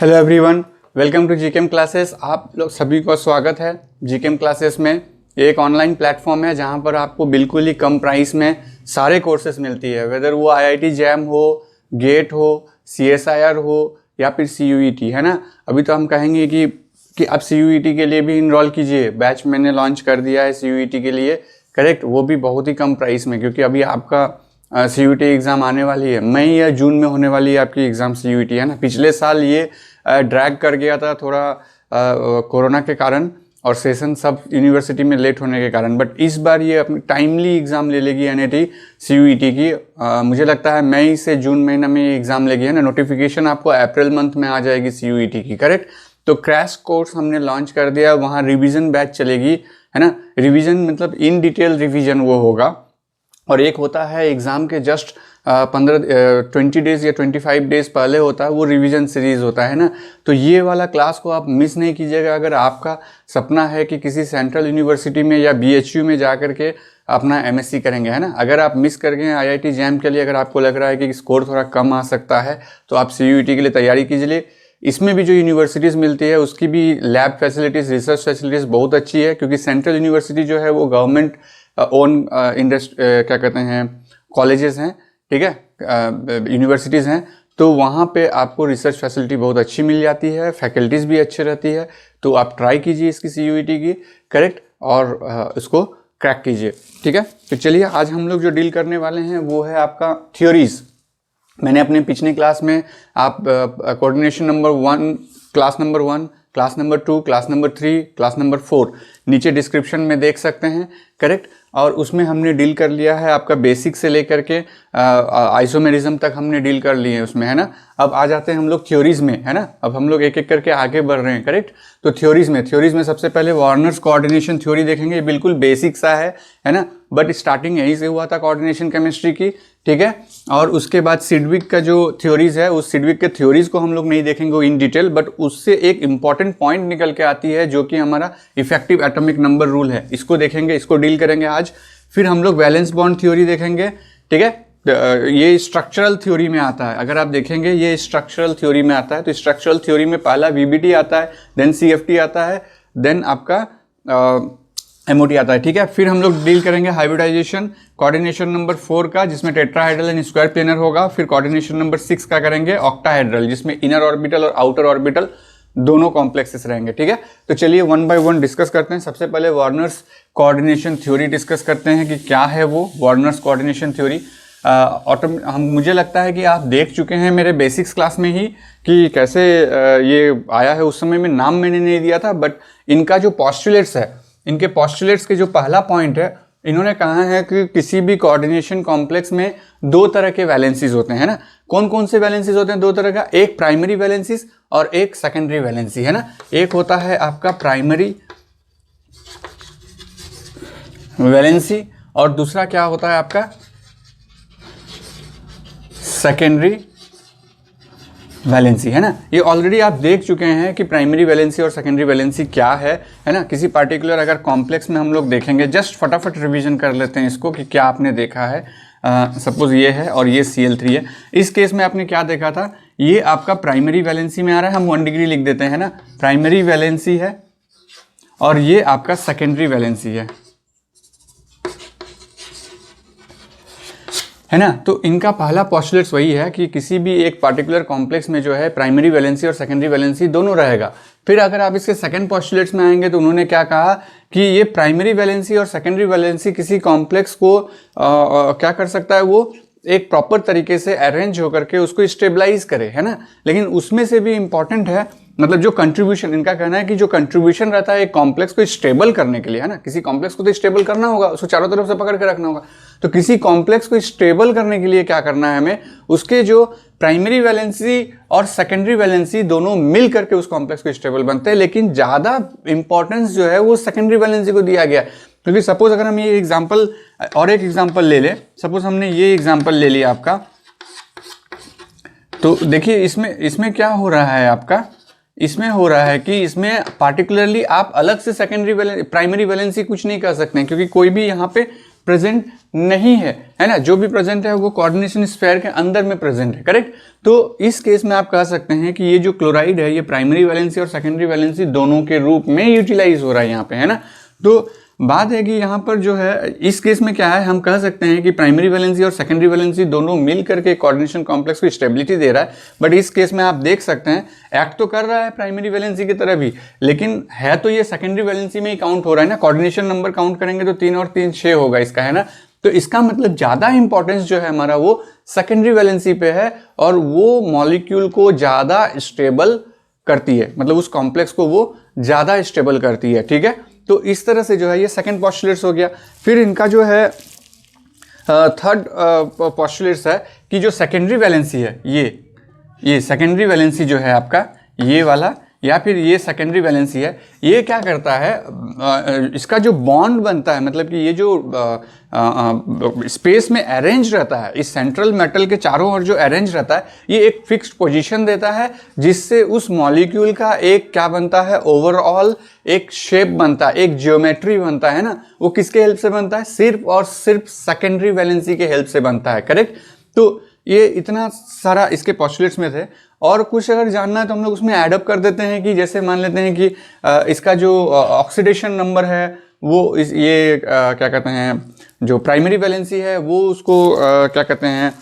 Hello everyone, welcome to GKM classes. आप लोग सभी को स्वागत है। जीकेएम क्लासेस में एक ऑनलाइन प्लेटफॉर्म है जहां पर आपको बिल्कुल ही कम प्राइस में सारे कोर्सेज मिलती है, वेदर वो आईआईटी जैम हो, गेट हो, सीएसआईआर हो या फिर सीयूईटी, है ना। अभी तो हम कहेंगे कि आप सीयूईटी के लिए भी इनरोल कीजिए। बैच मैंने लॉन्च कर दिया है सीयूईटी के लिए, करेक्ट, वो भी बहुत ही कम प्राइस में, क्योंकि अभी आपका सीयूईटी एग्ज़ाम आने वाली है। मई या जून में होने वाली है आपकी एग्ज़ाम सीयूईटी, है ना। पिछले साल ये ड्रैग कर गया था थोड़ा कोरोना के कारण और सेशन सब यूनिवर्सिटी में लेट होने के कारण, बट इस बार ये अपनी टाइमली एग्ज़ाम ले लेगी एनआईटी सीयूईटी की। मुझे लगता है मई से जून महीना में ये एग्ज़ाम लेगी, है ना। नोटिफिकेशन आपको अप्रैल मंथ में आ जाएगी सीयूईटी की, करेक्ट। तो क्रैश कोर्स हमने लॉन्च कर दिया, वहाँ रिविज़न बैच चलेगी, है ना। रिविज़न मतलब इन डिटेल रिविज़न वो होगा, और एक होता है एग्ज़ाम के जस्ट 20 डेज़ या 25 डेज़ पहले होता है, वो रिवीजन सीरीज़ होता है ना। तो ये वाला क्लास को आप मिस नहीं कीजिएगा अगर आपका सपना है कि किसी सेंट्रल यूनिवर्सिटी में या बीएचयू में जा कर के अपना एमएससी करेंगे, है ना। अगर आप मिस कर गए आईआईटी जैम के लिए, अगर आपको लग रहा है कि स्कोर थोड़ा कम आ सकता है, तो आप सीयूईटी के लिए तैयारी कीजिए। इसमें भी जो यूनिवर्सिटीज़ मिलती है उसकी भी लैब फैसिलिटीज़, रिसर्च फैसिलिटीज़ बहुत अच्छी है, क्योंकि सेंट्रल यूनिवर्सिटी जो है वो गवर्नमेंट ओन क्या कहते हैं कॉलेजेस हैं, ठीक है, यूनिवर्सिटीज़ हैं। तो वहाँ पे आपको रिसर्च फैसिलिटी बहुत अच्छी मिल जाती है, फैकल्टीज़ भी अच्छी रहती है। तो आप ट्राई कीजिए इसकी सीयूईटी की, करेक्ट, और इसको क्रैक कीजिए, ठीक है। तो चलिए आज हम लोग जो डील करने वाले हैं वो है आपका थ्योरीज़। मैंने अपने पिछले क्लास में आप coordination number 1, class number 1, class number 2, class number 3, class number 4 नीचे डिस्क्रिप्शन में देख सकते हैं, करेक्ट। और उसमें हमने डील कर लिया है आपका बेसिक से लेकर के आइसोमेरिज्म तक हमने डील कर लिए हैं उसमें, है ना। अब आ जाते हैं हम लोग थ्योरीज़ में, है ना। अब हम लोग एक एक करके आगे बढ़ रहे हैं, करेक्ट। तो थ्योरीज़ में सबसे पहले वार्नर्स कोऑर्डिनेशन थ्योरी देखेंगे। ये बिल्कुल बेसिक सा है ना, बट स्टार्टिंग यहीं से हुआ था कोऑर्डिनेशन केमिस्ट्री की, ठीक है। और उसके बाद सिडविक का जो थ्योरीज़ है, उस सिडविक के थ्योरीज़ को हम लोग नहीं देखेंगे इन डिटेल, बट उससे एक इंपॉर्टेंट पॉइंट निकल के आती है जो कि हमारा इफेक्टिव एटॉमिक नंबर रूल है। इसको देखेंगे, इसको डील करेंगे आज। फिर हम लोग वैलेंस बॉन्ड थ्योरी देखेंगे, ठीक है। ये स्ट्रक्चरल थ्योरी में आता है, अगर आप देखेंगे ये स्ट्रक्चरल थ्योरी में आता है। तो स्ट्रक्चरल थ्योरी में पहला वीबीटी आता है, देन सीएफटी आता है, देन आपका एमओटी आता है, ठीक है। फिर हम लोग डील करेंगे हाइब्रिडाइजेशन कोऑर्डिनेशन नंबर 4 का, जिसमें टेट्राहेड्रल एंड स्क्वायर प्लेनर होगा। फिर कोऑर्डिनेशन नंबर 6 का करेंगे ऑक्टाहेड्रल, जिसमें इनर ऑर्बिटल और आउटर ऑर्बिटल दोनों कॉम्प्लेक्सेस रहेंगे, ठीक है। तो चलिए वन बाय वन डिस्कस करते हैं। सबसे पहले वार्नर्स कोऑर्डिनेशन थ्योरी डिस्कस करते हैं कि क्या है वो वार्नर्स कोऑर्डिनेशन थ्योरी। मुझे लगता है कि आप देख चुके हैं मेरे बेसिक्स क्लास में ही कि कैसे ये आया है। उस समय में नाम मैंने नहीं दिया था, बट इनका जो पॉस्टुलेट्स है, इनके पॉस्टुलेट्स के जो पहला पॉइंट है, इन्होंने कहा है कि किसी भी कोऑर्डिनेशन कॉम्प्लेक्स में दो तरह के वैलेंसीज होते हैं ना। कौन कौन से वैलेंसीज होते हैं? दो तरह का, एक प्राइमरी वैलेंसीज और एक सेकेंडरी वैलेंसी, है ना। एक होता है आपका प्राइमरी वैलेंसी और दूसरा क्या होता है आपका सेकेंडरी वैलेंसी, है ना। ये ऑलरेडी आप देख चुके हैं कि प्राइमरी वैलेंसी और सेकेंडरी वैलेंसी क्या है ना। किसी पार्टिकुलर अगर कॉम्प्लेक्स में हम लोग देखेंगे, जस्ट फटाफट रिवीजन कर लेते हैं इसको कि क्या आपने देखा है। सपोज ये है और ये Cl3 है। इस केस में आपने क्या देखा था, ये आपका प्राइमरी वैलेंसी में आ रहा है, हम 1 डिग्री लिख देते हैं ना, प्राइमरी वैलेंसी है, और ये आपका सेकेंडरी वैलेंसी है ना। तो इनका पहला पॉस्टुलेट्स वही है कि किसी भी एक पार्टिकुलर कॉम्प्लेक्स में जो है प्राइमरी वैलेंसी और सेकेंडरी वैलेंसी दोनों रहेगा। फिर अगर आप इसके सेकंड पॉस्टुलेट्स में आएंगे तो उन्होंने क्या कहा कि ये प्राइमरी वैलेंसी और सेकेंडरी वैलेंसी किसी कॉम्प्लेक्स को क्या कर सकता है, वो एक प्रॉपर तरीके से अरेंज होकर के उसको स्टेबलाइज करे, है ना। लेकिन उसमें से भी इंपॉर्टेंट है, मतलब जो कंट्रीब्यूशन, इनका कहना है कि जो कंट्रीब्यूशन रहता है एक कॉम्प्लेक्स को स्टेबल करने के लिए, है ना। किसी कॉम्प्लेक्स को तो स्टेबल करना होगा, उसको चारों तरफ से पकड़ के रखना होगा। तो किसी कॉम्प्लेक्स को स्टेबल करने के लिए क्या करना है हमें, उसके जो प्राइमरी वैलेंसी और सेकेंडरी वैलेंसी दोनों मिल करके उस कॉम्प्लेक्स को स्टेबल बनते हैं। लेकिन ज़्यादा इंपॉर्टेंस जो है वो सेकेंडरी वैलेंसी को दिया गया, क्योंकि सपोज अगर हम ये एग्जाम्पल और एक एग्जाम्पल ले लें, सपोज हमने ये एग्जाम्पल ले लिया आपका, तो देखिए इसमें क्या हो रहा है आपका, इसमें हो रहा है कि इसमें पार्टिकुलरली आप अलग से सेकेंडरी प्राइमरी वैलेंसी कुछ नहीं कर सकते हैं, क्योंकि कोई भी यहाँ पे प्रेजेंट नहीं है ना, जो भी प्रेजेंट है वो कोऑर्डिनेशन स्फीयर के अंदर में प्रेजेंट है, करेक्ट। तो इस केस में आप कह सकते हैं कि ये जो क्लोराइड है ये प्राइमरी वैलेंसी और सेकेंडरी वैलेंसी दोनों के रूप में यूटिलाइज हो रहा है यहाँ पे, है ना। तो बात है कि यहाँ पर जो है इस केस में क्या है, हम कह सकते हैं कि प्राइमरी वैलेंसी और सेकेंडरी वैलेंसी दोनों मिल करके कोऑर्डिनेशन कॉम्प्लेक्स को स्टेबिलिटी दे रहा है। बट इस केस में आप देख सकते हैं एक्ट तो कर रहा है प्राइमरी वैलेंसी की तरह भी, लेकिन है तो ये सेकेंडरी वैलेंसी में ही काउंट हो रहा है ना। कोऑर्डिनेशन नंबर काउंट करेंगे तो 3 और 3 6 होगा इसका, है ना। तो इसका मतलब ज्यादा इंपॉर्टेंस जो है हमारा वो सेकेंडरी वैलेंसी पे है और वो मॉलिक्यूल को ज्यादा स्टेबल करती है, मतलब उस कॉम्प्लेक्स को वो ज्यादा स्टेबल करती है, ठीक है। तो इस तरह से जो है ये सेकंड पोस्टुलेट्स हो गया। फिर इनका जो है थर्ड पोस्टुलेट्स है कि जो सेकेंडरी वैलेंसी है ये सेकेंडरी वैलेंसी जो है आपका ये वाला या फिर ये सेकेंडरी वैलेंसी है, ये क्या करता है, इसका जो बॉन्ड बनता है, मतलब कि ये जो स्पेस में अरेंज रहता है, इस सेंट्रल मेटल के चारों ओर जो अरेंज रहता है, ये एक फिक्स्ड पोजीशन देता है जिससे उस मॉलिक्यूल का एक क्या बनता है, ओवरऑल एक शेप बनता है, एक ज्योमेट्री बनता है ना। वो किसके हेल्प से बनता है, सिर्फ और सिर्फ सेकेंडरी वैलेंसी के हेल्प से बनता है, करेक्ट। तो ये इतना सारा इसके पोस्टुलेट्स में थे। और कुछ अगर जानना है तो हम लोग उसमें ऐडअप कर देते हैं कि जैसे मान लेते हैं कि इसका जो ऑक्सीडेशन नंबर है वो क्या कहते हैं, जो प्राइमरी वैलेंसी है वो उसको क्या कहते हैं,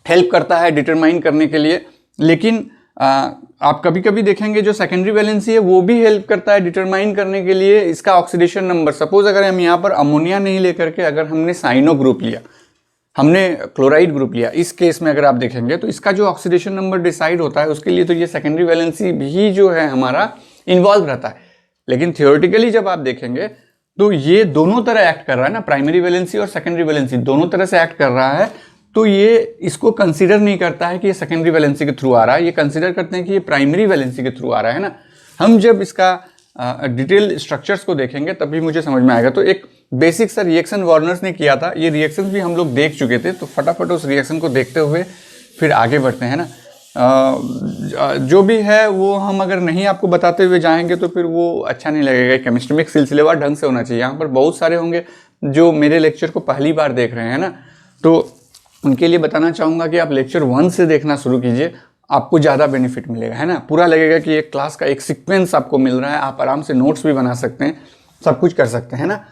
हेल्प करता है डिटरमाइन करने के लिए। लेकिन आप कभी कभी देखेंगे जो सेकेंडरी वैलेंसी है वो भी हेल्प करता है डिटरमाइन करने के लिए इसका ऑक्सीडेशन नंबर। सपोज अगर हम यहाँ पर अमोनिया नहीं लेकर के अगर हमने साइनो ग्रुप लिया, हमने क्लोराइड ग्रुप लिया, इस केस में अगर आप देखेंगे तो इसका जो ऑक्सीडेशन नंबर डिसाइड होता है उसके लिए तो ये सेकेंडरी वैलेंसी भी जो है हमारा इन्वॉल्व रहता है। लेकिन थियोरेटिकली जब आप देखेंगे तो ये दोनों तरह एक्ट कर रहा है ना, प्राइमरी वैलेंसी और सेकेंडरी वैलेंसी दोनों तरह से एक्ट कर रहा है। तो ये इसको कंसीडर नहीं करता है कि ये सेकेंडरी वैलेंसी के थ्रू आ रहा है, ये कंसीडर करते हैं कि ये प्राइमरी वैलेंसी के थ्रू आ रहा है ना। हम जब इसका डिटेल स्ट्रक्चर्स को देखेंगे तभी मुझे समझ में आएगा। तो एक बेसिक सा रिएक्शन वार्नर्स ने किया था, ये रिएक्शन भी हम लोग देख चुके थे, तो फटाफट उस रिएक्शन को देखते हुए फिर आगे बढ़ते हैं ना। जो भी है वो हम अगर नहीं आपको बताते हुए जाएंगे तो फिर वो अच्छा नहीं लगेगा। केमिस्ट्री में एक सिलसिलेवार ढंग से होना चाहिए। यहाँ पर बहुत सारे होंगे जो मेरे लेक्चर को पहली बार देख रहे हैं ना, तो उनके लिए बताना चाहूँगा कि आप लेक्चर 1 से देखना शुरू कीजिए, आपको ज़्यादा बेनिफिट मिलेगा, है ना। पूरा लगेगा कि एक क्लास का एक सीक्वेंस आपको मिल रहा है, आप आराम से नोट्स भी बना सकते हैं, सब कुछ कर सकते हैं ना।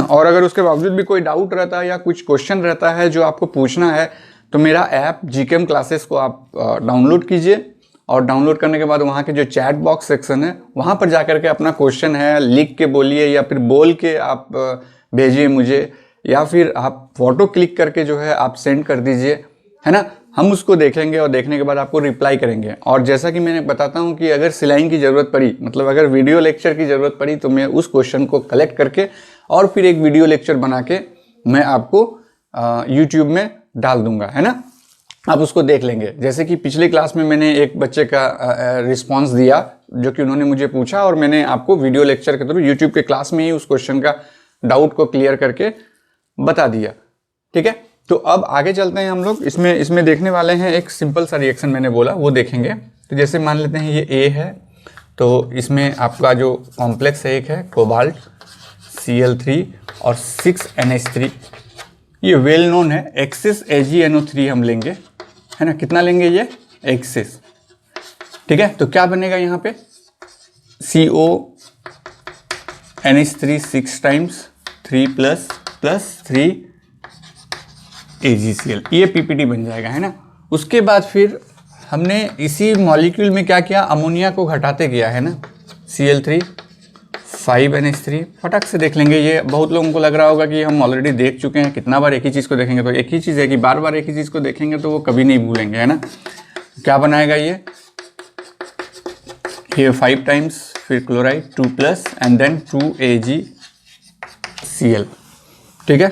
और अगर उसके बावजूद भी कोई डाउट रहता है या कुछ क्वेश्चन रहता है जो आपको पूछना है तो मेरा ऐप जीकेएम क्लासेस को आप डाउनलोड कीजिए और डाउनलोड करने के बाद वहाँ के जो चैट बॉक्स सेक्शन है वहाँ पर जाकर के अपना क्वेश्चन है लिख के बोलिए या फिर बोल के आप भेजिए मुझे, या फिर आप फोटो क्लिक करके जो है आप सेंड कर दीजिए, है ना। हम उसको देखेंगे और देखने के बाद आपको रिप्लाई करेंगे। और जैसा कि मैंने बताता हूँ कि अगर सिलाइन की ज़रूरत पड़ी, मतलब अगर वीडियो लेक्चर की ज़रूरत पड़ी, तो मैं उस क्वेश्चन को कलेक्ट करके और फिर एक वीडियो लेक्चर बना के मैं आपको यूट्यूब में डाल दूंगा, है ना। आप उसको देख लेंगे। जैसे कि पिछली क्लास में मैंने एक बच्चे का रिस्पॉन्स दिया जो कि उन्होंने मुझे पूछा और मैंने आपको वीडियो लेक्चर के थ्रू यूट्यूब के क्लास में ही उस क्वेश्चन का डाउट को क्लियर करके बता दिया, ठीक है। तो अब आगे चलते हैं हम लोग। इसमें देखने वाले हैं एक सिंपल सा रिएक्शन, मैंने बोला वो देखेंगे। तो जैसे मान लेते हैं ये ए है, तो इसमें आपका जो कॉम्प्लेक्स है एक है कोबाल्ट Cl3 और 6NH3, ये वेल नोन है। एक्सिस AgNO3 हम लेंगे, है ना। कितना लेंगे ये एक्सिस, ठीक है। तो क्या बनेगा यहाँ पे CONH3 6 टाइम्स 3 प्लस 3 AgCl, ये PPT बन जाएगा, है ना। उसके बाद फिर हमने इसी मॉलिक्यूल में क्या किया, अमोनिया को घटाते गया, है ना। Cl3 5NH3 फटक से देख लेंगे। ये बहुत लोगों को लग रहा होगा कि हम ऑलरेडी देख चुके हैं, कितना बार एक ही चीज़ को देखेंगे। तो एक ही चीज़ है कि बार बार एक ही चीज़ को देखेंगे तो वो कभी नहीं भूलेंगे, है ना। क्या बनाएगा ये 5 टाइम्स, फिर chloride 2 plus and then 2 AgCl, ठीक है।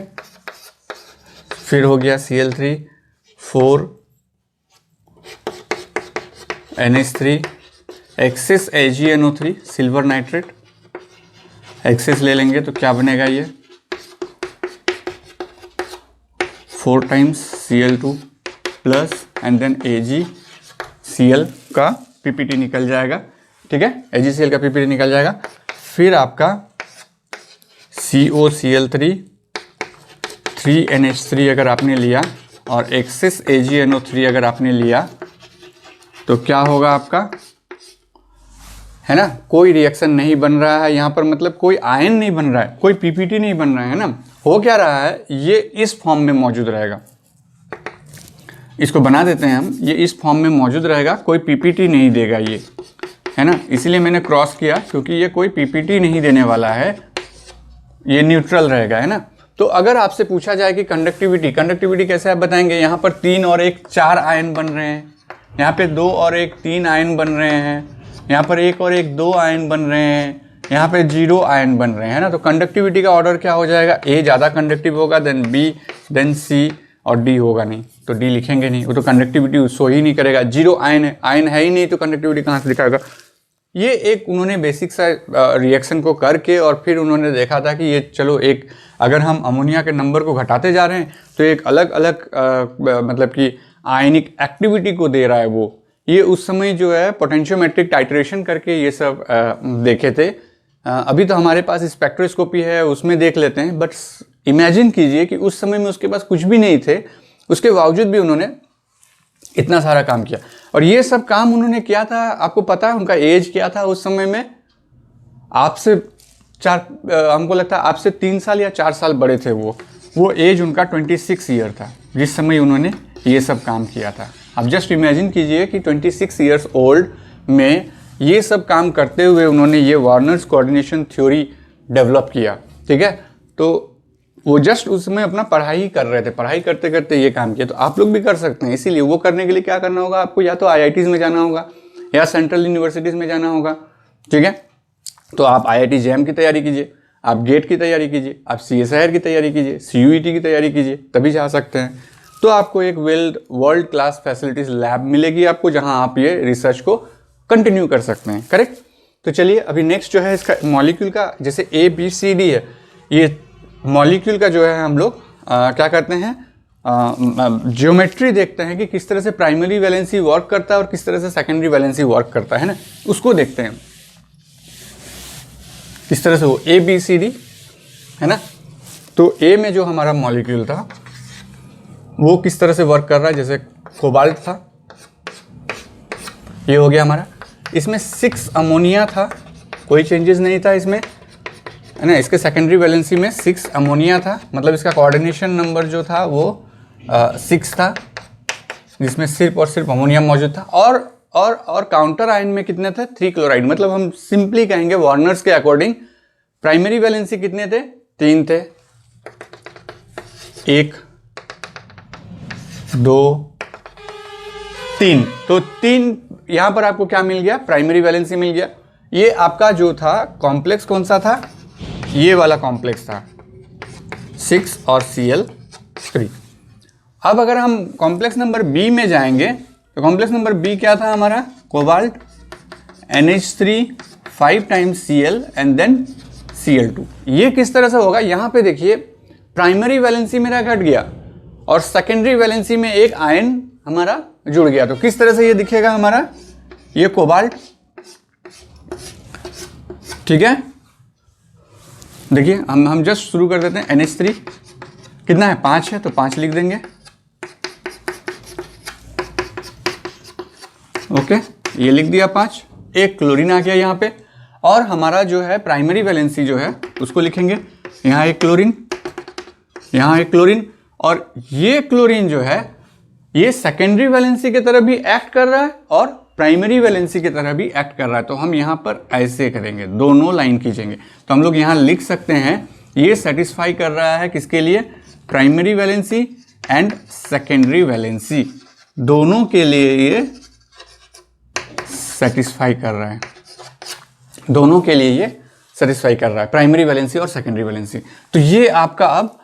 फिर हो गया Cl3 4 NH3 axis AgNO3 silver nitrate, axis ले लेंगे तो क्या बनेगा ये 4 times Cl2 plus and then AgCl का PPT निकल जाएगा, ठीक है। AgCl का PPT निकल जाएगा। फिर आपका COCl3 3NH3 अगर आपने लिया और एक सिस AgNO3 अगर आपने लिया तो क्या होगा आपका, है ना, कोई रिएक्शन नहीं बन रहा है यहाँ पर, मतलब कोई आयन नहीं बन रहा है, कोई पीपीटी नहीं बन रहा है ना। हो क्या रहा है, ये इस फॉर्म में मौजूद रहेगा, इसको बना देते हैं हम, ये इस फॉर्म में मौजूद रहेगा, कोई पीपीटी नहीं देगा ये, है ना, इसीलिए मैंने क्रॉस किया क्योंकि ये कोई पीपीटी नहीं देने वाला है, ये न्यूट्रल रहेगा, है ना। तो अगर आपसे पूछा जाए कि कंडक्टिविटी कैसे आप बताएंगे, यहाँ पर 3 और 1 4 आयन बन रहे हैं, यहाँ पे 2 और 1 3 आयन बन रहे हैं, यहाँ पर 1 और 1 2 आयन बन रहे हैं, यहाँ पे 0 आयन बन रहे हैं, है ना। तो कंडक्टिविटी का ऑर्डर क्या हो जाएगा, ए ज़्यादा कंडक्टिव होगा, देन बी, देन सी, और डी होगा नहीं, तो डी लिखेंगे नहीं, वो तो कंडक्टिविटी शो ही नहीं करेगा, 0 आयन है ही नहीं, तो कंडक्टिविटी कहाँ से दिखाएगा। ये एक उन्होंने बेसिक सा रिएक्शन को करके और फिर उन्होंने देखा था कि ये चलो एक, अगर हम अमोनिया के नंबर को घटाते जा रहे हैं तो एक अलग अलग मतलब कि आयनिक एक्टिविटी को दे रहा है वो, ये उस समय जो है पोटेंशियोमेट्रिक टाइट्रेशन करके ये सब देखे थे। अभी तो हमारे पास स्पेक्ट्रोस्कोपी है, उसमें देख लेते हैं, बट इमेजिन कीजिए कि उस समय में उसके पास कुछ भी नहीं थे, उसके बावजूद भी उन्होंने इतना सारा काम किया। और ये सब काम उन्होंने किया था, आपको पता है उनका एज क्या था उस समय में, आपसे हमको लगता है आपसे 3 साल या 4 साल बड़े थे वो एज उनका 26 ईयर था जिस समय उन्होंने ये सब काम किया था। आप जस्ट इमेजिन कीजिए कि 26 ईयर्स ओल्ड में ये सब काम करते हुए उन्होंने ये वार्नर्स कोऑर्डिनेशन थ्योरी डेवलप किया, ठीक है। तो वो जस्ट उसमें अपना पढ़ाई कर रहे थे, पढ़ाई करते करते ये काम किया, तो आप लोग भी कर सकते हैं। इसीलिए वो करने के लिए क्या करना होगा आपको, या तो IITs में जाना होगा या सेंट्रल यूनिवर्सिटीज़ में जाना होगा, ठीक है। तो आप IIT JAM की तैयारी कीजिए, आप गेट की तैयारी कीजिए, आप CSIR की तैयारी कीजिए, CUET की तैयारी कीजिए, तभी जा सकते हैं। तो आपको एक वर्ल्ड क्लास फैसिलिटीज़ लैब मिलेगी आपको, जहाँ आप ये रिसर्च को कंटिन्यू कर सकते हैं, करेक्ट। तो चलिए अभी नेक्स्ट जो है इसका मॉलिक्यूल का, जैसे ABCD है, ये मॉलिक्यूल का जो है हम लोग क्या करते हैं, ज्योमेट्री देखते हैं कि किस तरह से प्राइमरी वैलेंसी वर्क करता है और किस तरह से सेकेंडरी वैलेंसी वर्क करता है ना, उसको देखते हैं किस तरह से वो ABCD है ना। तो A में जो हमारा मॉलिक्यूल था वो किस तरह से वर्क कर रहा है, जैसे कोबाल्ट था, ये हो गया हमारा, इसमें 6 अमोनिया था, कोई चेंजेस नहीं था इसमें, है ना। इसके सेकेंडरी वैलेंसी में 6 अमोनिया था, मतलब इसका कोऑर्डिनेशन नंबर जो था वो 6 था, जिसमें सिर्फ और सिर्फ अमोनिया मौजूद था। और काउंटर आयन में कितने थे, 3 क्लोराइड। मतलब हम सिंपली कहेंगे वार्नर्स के अकॉर्डिंग प्राइमरी वैलेंसी कितने थे, 3 थे, 1 2 3, तो 3 यहां पर आपको क्या मिल गया, प्राइमरी वैलेंसी मिल गया। ये आपका जो था कॉम्प्लेक्स कौन सा था, ये वाला कॉम्प्लेक्स था 6 और Cl3। अब अगर हम कॉम्प्लेक्स नंबर बी में जाएंगे तो कॉम्प्लेक्स नंबर बी क्या था हमारा, cobalt NH3 5 times Cl and then Cl2। ये किस तरह से होगा, यहां पे देखिए प्राइमरी वैलेंसी मेरा घट गया और सेकेंडरी वैलेंसी में एक आयन हमारा जुड़ गया, तो किस तरह से ये दिखेगा हमारा, ये कोबाल्ट, ठीक है। देखिए हम जस्ट शुरू कर देते हैं, NH3 कितना है, 5 है, तो 5 लिख देंगे, ओके, ये लिख दिया 5, एक क्लोरीन आ गया यहाँ पे, और हमारा जो है प्राइमरी वैलेंसी जो है उसको लिखेंगे, यहाँ एक क्लोरीन, यहाँ एक क्लोरीन, और ये क्लोरीन जो है ये सेकेंडरी वैलेंसी की तरह भी एक्ट कर रहा है और प्राइमरी वैलेंसी की तरह भी एक्ट कर रहा है। तो हम यहाँ पर ऐसे करेंगे, दोनों लाइन खींचेंगे, तो हम लोग यहाँ लिख सकते हैं ये सेटिस्फाई कर रहा है किसके लिए, primary valency and secondary valency, दोनों के लिए ये सेटिस्फाई कर रहा है, दोनों के लिए ये सेटिस्फाई कर रहा है, प्राइमरी वैलेंसी और सेकेंडरी वैलेंसी। तो ये आपका अब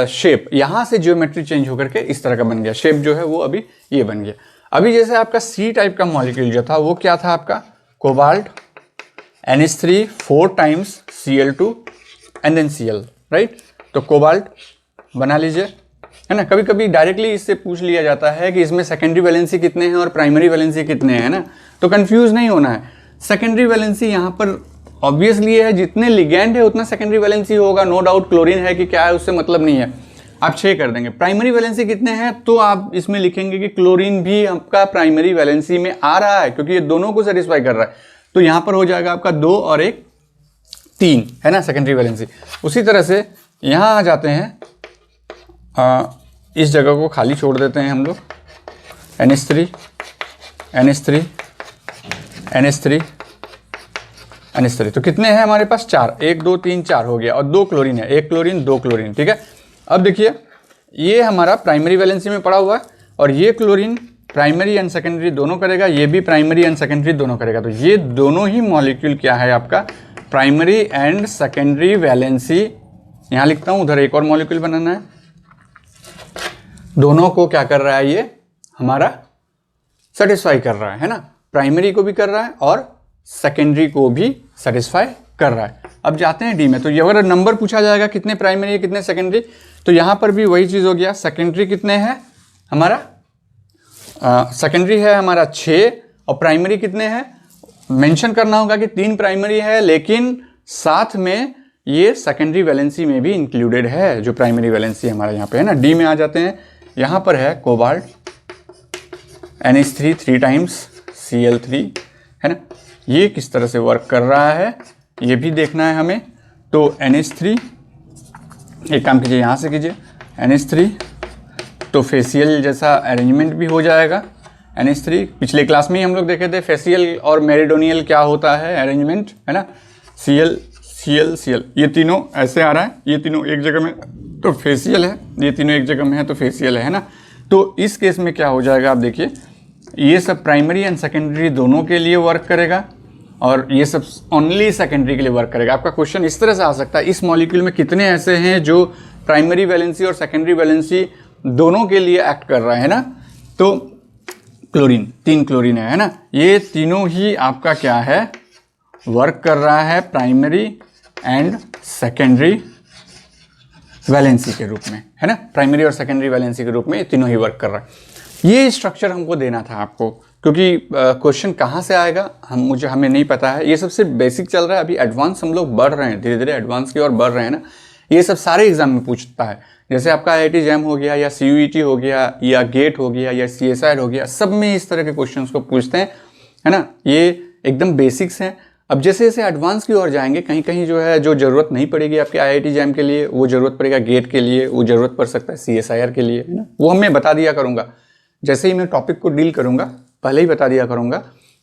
शेप, यहां से ज्योमेट्री चेंज होकर के इस तरह का बन गया, शेप जो है वो अभी ये बन गया। अभी जैसे आपका C टाइप का मॉलिक्यूल जो था वो क्या था आपका, cobalt NH3 4 times Cl2 and then Cl, right. तो कोबाल्ट बना लीजिए, है ना। कभी कभी डायरेक्टली इससे पूछ लिया जाता है कि इसमें सेकेंडरी वैलेंसी कितने हैं और प्राइमरी वैलेंसी कितने हैं ना, तो कंफ्यूज नहीं होना है। सेकेंडरी वैलेंसी यहाँ पर ऑब्वियसली है, जितने लिगेंड है उतना सेकेंडरी वैलेंसी होगा, नो डाउट। क्लोरीन है कि क्या है उससे मतलब नहीं है, आप 6 कर देंगे। प्राइमरी वैलेंसी कितने हैं तो आप इसमें लिखेंगे कि क्लोरीन भी आपका प्राइमरी वैलेंसी में आ रहा है, क्योंकि ये दोनों को सेटिस्फाई कर रहा है। तो यहां पर हो जाएगा आपका 2 और 1 3, है ना, सेकेंडरी वैलेंसी। उसी तरह से यहां आ जाते हैं, इस जगह को खाली छोड़ देते हैं हम लोग, NH3 NH3 NH3 NH3। तो कितने हैं हमारे पास? 4, 1 2 3 4 हो गया, और 2 क्लोरीन है, 1 क्लोरीन 2 क्लोरीन, ठीक है। अब देखिए ये हमारा प्राइमरी वैलेंसी में पड़ा हुआ है, और ये क्लोरीन प्राइमरी एंड सेकेंडरी दोनों करेगा, ये भी प्राइमरी एंड सेकेंडरी दोनों करेगा। तो ये दोनों ही मॉलिक्यूल क्या है आपका? Primary and secondary valency. यहां लिखता हूं, उधर एक और मॉलिक्यूल बनाना है। दोनों को क्या कर रहा है? ये हमारा सेटिस्फाई कर रहा है ना, प्राइमरी को भी कर रहा है और सेकेंडरी को भी सेटिस्फाई कर रहा है। अब जाते हैं डी में। तो ये अगर नंबर पूछा जाएगा कितने प्राइमरी है कितने सेकेंडरी, तो यहां पर भी वही चीज हो गया। सेकेंडरी कितने हैं हमारा? सेकेंडरी है हमारा 6, और प्राइमरी कितने हैं? मेंशन करना होगा कि 3 प्राइमरी है, लेकिन साथ में ये सेकेंडरी वैलेंसी में भी इंक्लूडेड है, जो प्राइमरी वैलेंसी हमारा यहाँ पे है ना। डी में आ जाते हैं, यहाँ पर है कोबाल्ट NH3 3 टाइम्स Cl3, है ना। ये किस तरह से वर्क कर रहा है ये भी देखना है हमें। तो NH3, एक काम कीजिए यहाँ से कीजिए, NH3 तो फेसियल जैसा अरेंजमेंट भी हो जाएगा। NH3 पिछले क्लास में ही हम लोग देखे थे, फेसियल और मेरिडोनियल क्या होता है अरेंजमेंट, है ना। Cl Cl Cl, ये तीनों ऐसे आ रहा है, ये तीनों एक जगह में तो फेसियल है, ये तीनों एक जगह में है तो फेसियल है ना। तो इस केस में क्या हो जाएगा आप देखिए, ये सब प्राइमरी एंड सेकेंडरी दोनों के लिए वर्क करेगा, और ये सब ओनली सेकेंडरी के लिए वर्क करेगा। आपका क्वेश्चन इस तरह से आ सकता है, इस मॉलिक्यूल में कितने ऐसे हैं जो प्राइमरी वैलेंसी और सेकेंडरी वैलेंसी दोनों के लिए एक्ट कर रहे हैं ना। तो क्लोरीन, 3 क्लोरीन है ना, ये तीनों ही आपका क्या है? वर्क कर रहा है प्राइमरी एंड सेकेंडरी वैलेंसी के रूप में, है ना। प्राइमरी और सेकेंडरी वैलेंसी के रूप में ये तीनों ही वर्क कर रहा है। ये स्ट्रक्चर हमको देना था आपको, क्योंकि क्वेश्चन कहाँ से आएगा हमें नहीं पता है। ये सबसे बेसिक चल रहा है, अभी एडवांस हम लोग बढ़ रहे हैं, धीरे धीरे एडवांस की ओर बढ़ रहे हैं ना। ये सब सारे एग्जाम में पूछता है, जैसे आपका IIT जैम हो गया, या CUET हो गया, या गेट हो गया, या CSIR हो गया, सब में इस तरह के क्वेश्चन को पूछते हैं, है ना। ये एकदम बेसिक्स हैं। अब जैसे जैसे एडवांस की ओर जाएंगे, कहीं कहीं जो है जो जरूरत नहीं पड़ेगी आपके IIT जैम के लिए, वो जरूरत पड़ेगा गेट के लिए, वो जरूरत पड़ सकता है CSIR के लिए, है ना। वो मैं बता दिया करूँगा, जैसे ही मैं टॉपिक को डील करूँगा पहले ही बता दिया करूँगा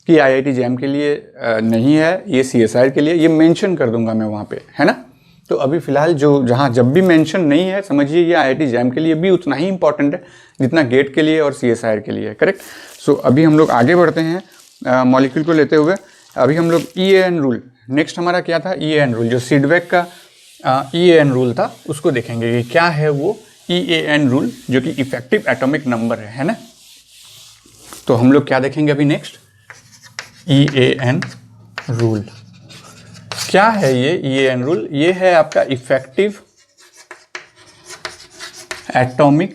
कि IIT जैम के लिए नहीं है, ये CSIR के लिए, ये मेंशन कर दूंगा मैं वहाँ पे, है ना। तो अभी फिलहाल जो जहाँ जब भी मेंशन नहीं है, समझिए ये IIT जैम के लिए भी उतना ही इंपॉर्टेंट है जितना गेट के लिए और CSIR के लिए, करेक्ट। सो अभी हम लोग आगे बढ़ते हैं मॉलिक्यूल को लेते हुए। अभी हम लोग EAN रूल, नेक्स्ट हमारा क्या था? EAN रूल, जो सीडबैक का EAN रूल था उसको देखेंगे कि क्या है वो EAN रूल, जो कि इफेक्टिव एटॉमिक नंबर है ना। तो हम लोग क्या देखेंगे अभी नेक्स्ट? EAN रूल क्या है? ये EAN रूल ये है आपका इफेक्टिव एटॉमिक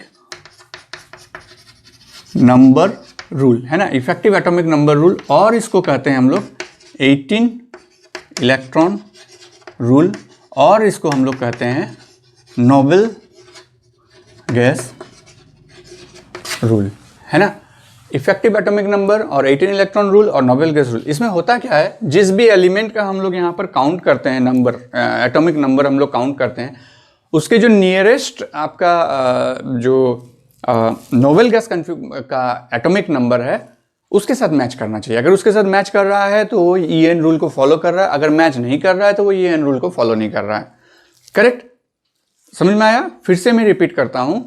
नंबर रूल, है ना। इफेक्टिव एटॉमिक नंबर रूल, और इसको कहते हैं हम लोग 18 इलेक्ट्रॉन रूल, और इसको हम लोग कहते हैं नोबेल गैस रूल, है ना। इफेक्टिव एटॉमिक नंबर और 18 इलेक्ट्रॉन रूल और नोबेल गैस रूल। इसमें होता क्या है, जिस भी एलिमेंट का हम लोग यहाँ पर काउंट करते हैं नंबर, एटॉमिक नंबर हम लोग काउंट करते हैं, उसके जो नियरेस्ट आपका जो नोबेल गैस का एटॉमिक नंबर है उसके साथ मैच करना चाहिए। अगर उसके साथ मैच कर रहा है तो वो EAN रूल को फॉलो कर रहा है, अगर मैच नहीं कर रहा है तो वो EAN रूल को फॉलो नहीं कर रहा है, करेक्ट। समझ में आया? फिर से मैं रिपीट करता हूं,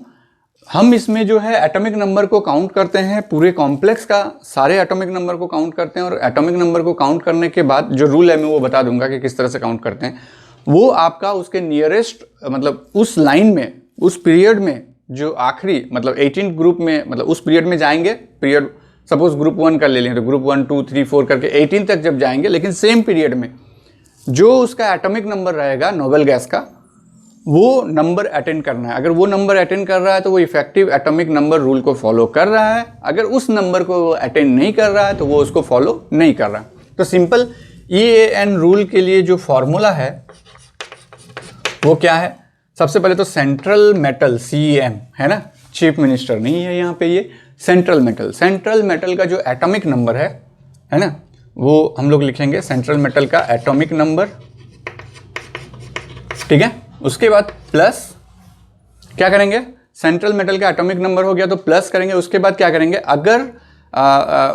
हम इसमें जो है एटॉमिक नंबर को काउंट करते हैं, पूरे कॉम्प्लेक्स का सारे एटॉमिक नंबर को काउंट करते हैं, और एटॉमिक नंबर को काउंट करने के बाद जो रूल है मैं वो बता दूंगा कि किस तरह से काउंट करते हैं। वो आपका उसके नियरेस्ट, मतलब उस लाइन में, उस पीरियड में जो आखिरी, मतलब 18 ग्रुप में, मतलब उस पीरियड में जाएंगे, पीरियड सपोज ग्रुप 1 का ले लें तो ग्रुप 1 2 3 4 करके 18 तक जब जाएंगे, लेकिन सेम पीरियड में जो उसका एटॉमिक नंबर रहेगा नोबेल गैस का, वो नंबर अटेंड करना है। अगर वो नंबर अटेंड कर रहा है तो वो इफेक्टिव एटॉमिक नंबर रूल को फॉलो कर रहा है, अगर उस नंबर को अटेंड नहीं कर रहा है तो वो उसको फॉलो नहीं कर रहा है। तो सिंपल EAN रूल के लिए जो फॉर्मूला है वो क्या है? सबसे पहले तो सेंट्रल मेटल CM है ना, चीफ मिनिस्टर नहीं है यहाँ पे, ये सेंट्रल मेटल का जो एटॉमिक नंबर है ना, वो हम लोग लिखेंगे सेंट्रल मेटल का एटॉमिक नंबर, ठीक है। उसके बाद प्लस क्या करेंगे, सेंट्रल मेटल का एटॉमिक नंबर हो गया तो प्लस करेंगे। उसके बाद क्या करेंगे, अगर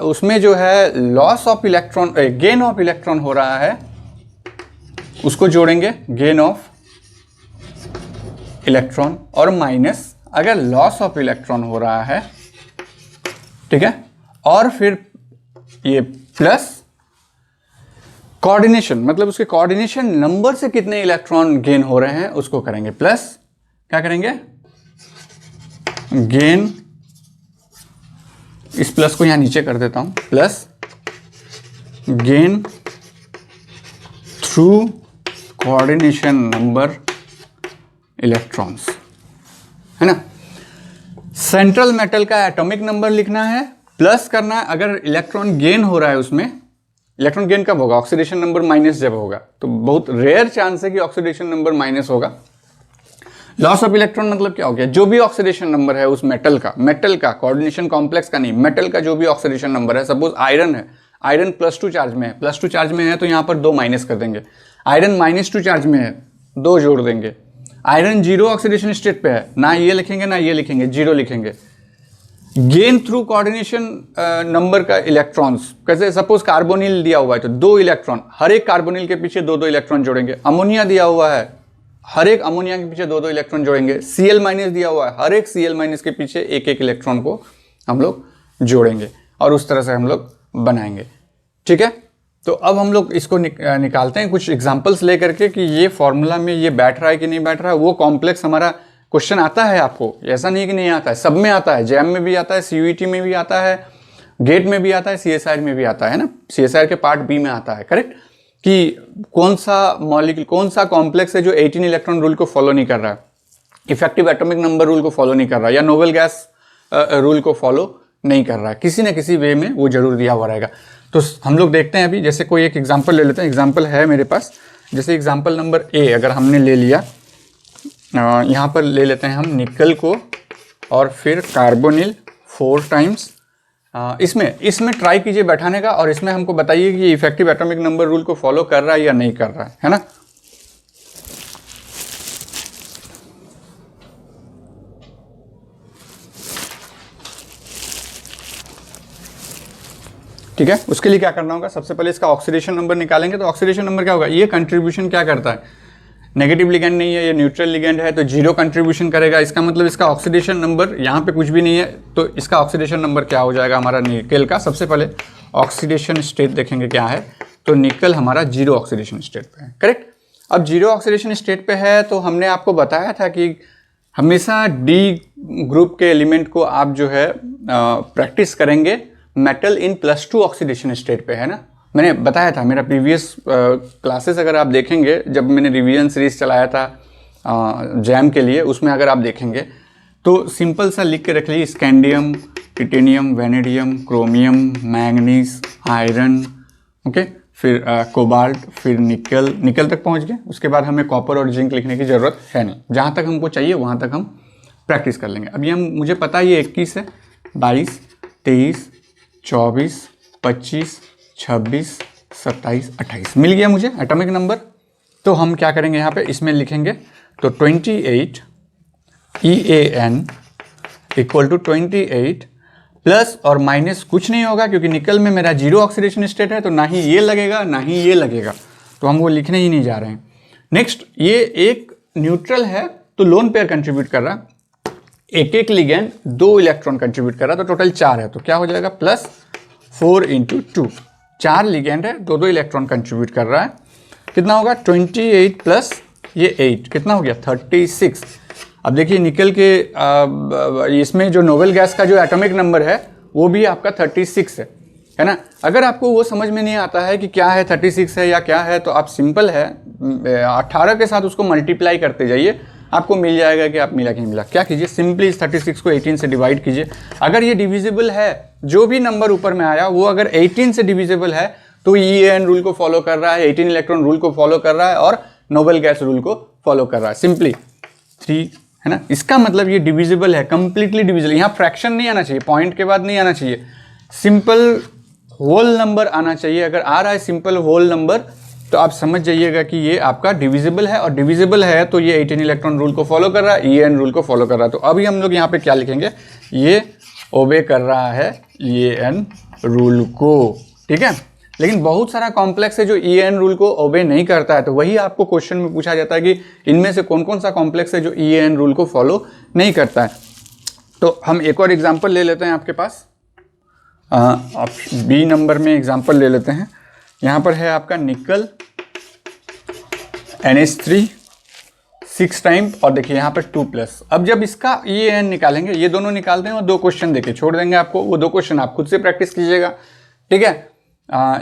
उसमें जो है loss of electron, gain of electron हो रहा है, उसको जोड़ेंगे, गेन ऑफ इलेक्ट्रॉन, और माइनस अगर लॉस ऑफ इलेक्ट्रॉन हो रहा है, ठीक है, और फिर ये प्लस कोऑर्डिनेशन, मतलब उसके कोऑर्डिनेशन नंबर से कितने इलेक्ट्रॉन गेन हो रहे हैं उसको करेंगे प्लस, क्या करेंगे, गेन, इस प्लस को यहां नीचे कर देता हूं, plus gain through coordination number electrons, है ना। सेंट्रल मेटल का एटॉमिक नंबर लिखना है, प्लस करना है अगर इलेक्ट्रॉन गेन हो रहा है उसमें। इलेक्ट्रॉन गेन कब होगा, ऑक्सीडेशन नंबर माइनस जब होगा, तो बहुत रेयर चांस है कि ऑक्सीडेशन नंबर माइनस होगा। लॉस ऑफ इलेक्ट्रॉन मतलब क्या हो गया, जो भी ऑक्सीडेशन नंबर है उस मेटल का कोऑर्डिनेशन कॉम्प्लेक्स का नहीं, मेटल का जो भी ऑक्सीडेशन नंबर है, सपोज आयरन है, आयरन +2 चार्ज में है, +2 चार्ज में है तो यहाँ पर 2 माइनस कर देंगे। आयरन -2 चार्ज में है, 2 जोड़ देंगे। आयरन 0 ऑक्सीडेशन स्टेट पे है, ना ये लिखेंगे ना ये लिखेंगे, 0 लिखेंगे। गेन थ्रू कोऑर्डिनेशन नंबर का इलेक्ट्रॉन्स, कैसे, सपोज कार्बोनिल दिया हुआ है तो 2 इलेक्ट्रॉन, हर एक कार्बोनिल के पीछे 2-2 इलेक्ट्रॉन जोड़ेंगे। अमोनिया दिया हुआ है, हर एक अमोनिया के पीछे 2-2 इलेक्ट्रॉन जोड़ेंगे। Cl- दिया हुआ है, हर एक Cl- के पीछे 1-1 इलेक्ट्रॉन को हम लोग जोड़ेंगे, और उस तरह से हम लोग बनाएंगे, ठीक है। तो अब हम लोग इसको निकालते हैं कुछ एग्जांपल्स लेकर के कि ये फॉर्मूला में ये बैठ रहा है कि नहीं बैठ रहा है। वो कॉम्प्लेक्स हमारा क्वेश्चन आता है आपको, ऐसा नहीं कि नहीं आता है, सब में आता है, जैम में भी आता है, CUET में भी आता है, गेट में भी आता है, CSIR में भी आता है ना, CSIR के पार्ट B में आता है, करेक्ट, कि कौन सा मॉलिक्यूल, कौन सा कॉम्प्लेक्स है जो 18 इलेक्ट्रॉन रूल को फॉलो नहीं कर रहा है, इफेक्टिव एटॉमिक नंबर रूल को फॉलो नहीं कर रहा है, या नोबल गैस रूल को फॉलो नहीं कर रहा है, किसी न किसी वे में वो जरूर दिया हुआ रहेगा। तो हम लोग देखते हैं अभी, जैसे कोई एक एग्जांपल ले लेते हैं। एग्जांपल है मेरे पास, जैसे एग्जांपल नंबर A अगर हमने ले लिया, यहाँ पर ले लेते हैं हम निकल को और फिर कार्बोनिल 4 टाइम्स। इसमें ट्राई कीजिए बैठाने का, और इसमें हमको बताइए कि ये इफेक्टिव एटॉमिक नंबर रूल को फॉलो कर रहा है या नहीं कर रहा है ना। ठीक है, उसके लिए क्या करना होगा, सबसे पहले इसका ऑक्सीडेशन नंबर निकालेंगे। तो ऑक्सीडेशन नंबर क्या होगा, ये कंट्रीब्यूशन क्या करता है, नेगेटिव लिगेंड नहीं है, ये न्यूट्रल लिगेंड है तो 0 कंट्रीब्यूशन करेगा। इसका मतलब इसका ऑक्सीडेशन नंबर, यहाँ पे कुछ भी नहीं है तो इसका ऑक्सीडेशन नंबर क्या हो जाएगा हमारा निकल का। सबसे पहले ऑक्सीडेशन स्टेट देखेंगे क्या है, तो निकल हमारा 0 ऑक्सीडेशन स्टेट पे है, करेक्ट। अब 0 ऑक्सीडेशन स्टेट पे है तो हमने आपको बताया था कि हमेशा D ग्रुप के एलिमेंट को आप जो है प्रैक्टिस करेंगे मेटल इन +2 ऑक्सीडेशन स्टेट पे, है ना। मैंने बताया था, मेरा प्रीवियस क्लासेस अगर आप देखेंगे, जब मैंने रिवीजन सीरीज चलाया था जैम के लिए, उसमें अगर आप देखेंगे तो सिंपल सा लिख के रख लीजिए, scandium, titanium, vanadium, chromium, manganese, iron, okay, फिर कोबाल्ट, फिर निकल तक पहुंच गए। उसके बाद हमें कॉपर और जिंक लिखने की ज़रूरत है नहीं, जहाँ तक हमको चाहिए वहाँ तक हम प्रैक्टिस कर लेंगे। अभी मुझे पता है ये 21 है, 22, 23, 24, 25, 26, 27, 28 मिल गया मुझे एटॉमिक नंबर। तो हम क्या करेंगे, यहाँ पे इसमें लिखेंगे तो 28 EAN इक्वल टू 28 प्लस और माइनस कुछ नहीं होगा, क्योंकि निकल में मेरा 0 ऑक्सीडेशन स्टेट है तो ना ही ये लगेगा ना ही ये लगेगा, तो हम वो लिखने ही नहीं जा रहे हैं। नेक्स्ट, ये एक न्यूट्रल है तो लोन पेयर कंट्रीब्यूट कर रहा है, एक लिगेंड 2 इलेक्ट्रॉन कंट्रीब्यूट कर रहा है, तो टोटल 4 है, तो क्या हो जाएगा +4 × 2, 4 लिगेंड है, 2-2 इलेक्ट्रॉन कंट्रीब्यूट कर रहा है, कितना होगा 28 प्लस ये 8 कितना हो गया 36। अब देखिए निकल के इसमें जो नोबेल गैस का जो एटॉमिक नंबर है वो भी आपका 36 है ना। अगर आपको वो समझ में नहीं आता है कि क्या है 36 है या क्या है, तो आप सिंपल है 18 के साथ उसको मल्टीप्लाई करते जाइए, आपको मिल जाएगा कि आप मिला कि नहीं मिला। क्या कीजिए, सिंपली इस 36 को 18 से डिवाइड कीजिए। अगर ये डिविजिबल है, जो भी नंबर ऊपर में आया वो अगर 18 से डिविजिबल है तो EAN रूल को फॉलो कर रहा है, 18 इलेक्ट्रॉन रूल को फॉलो कर रहा है और नोबेल गैस रूल को फॉलो कर रहा है। सिंपली 3, है ना। इसका मतलब ये डिविजिबल है, कंप्लीटली डिविजिबल। यहाँ फ्रैक्शन नहीं आना चाहिए, पॉइंट के बाद नहीं आना चाहिए, सिंपल होल नंबर आना चाहिए। अगर आ रहा है सिंपल होल नंबर तो आप समझ जाइएगा कि ये आपका डिविजिबल है, और डिविजिबल है तो ये 18 इलेक्ट्रॉन रूल को फॉलो कर रहा है, EAN रूल को फॉलो कर रहा है। तो अभी हम लोग यहाँ पे क्या लिखेंगे, ये ओबे कर रहा है EAN रूल को, ठीक है। लेकिन बहुत सारा कॉम्प्लेक्स है जो EAN रूल को ओबे नहीं करता है, तो वही आपको क्वेश्चन में पूछा जाता है कि इनमें से कौन कौन सा कॉम्प्लेक्स है जो EAN रूल को फॉलो नहीं करता है। तो हम एक और एग्जाम्पल ले लेते हैं आपके पास, आप बी नंबर में एग्जाम्पल ले लेते हैं। यहाँ पर है आपका निकल NH3 6 टाइम, और देखिए यहाँ पर 2+। अब जब इसका EAN निकालेंगे, ये दोनों निकालते हैं और 2 क्वेश्चन देके छोड़ देंगे आपको, वो 2 क्वेश्चन आप खुद से प्रैक्टिस कीजिएगा, ठीक है।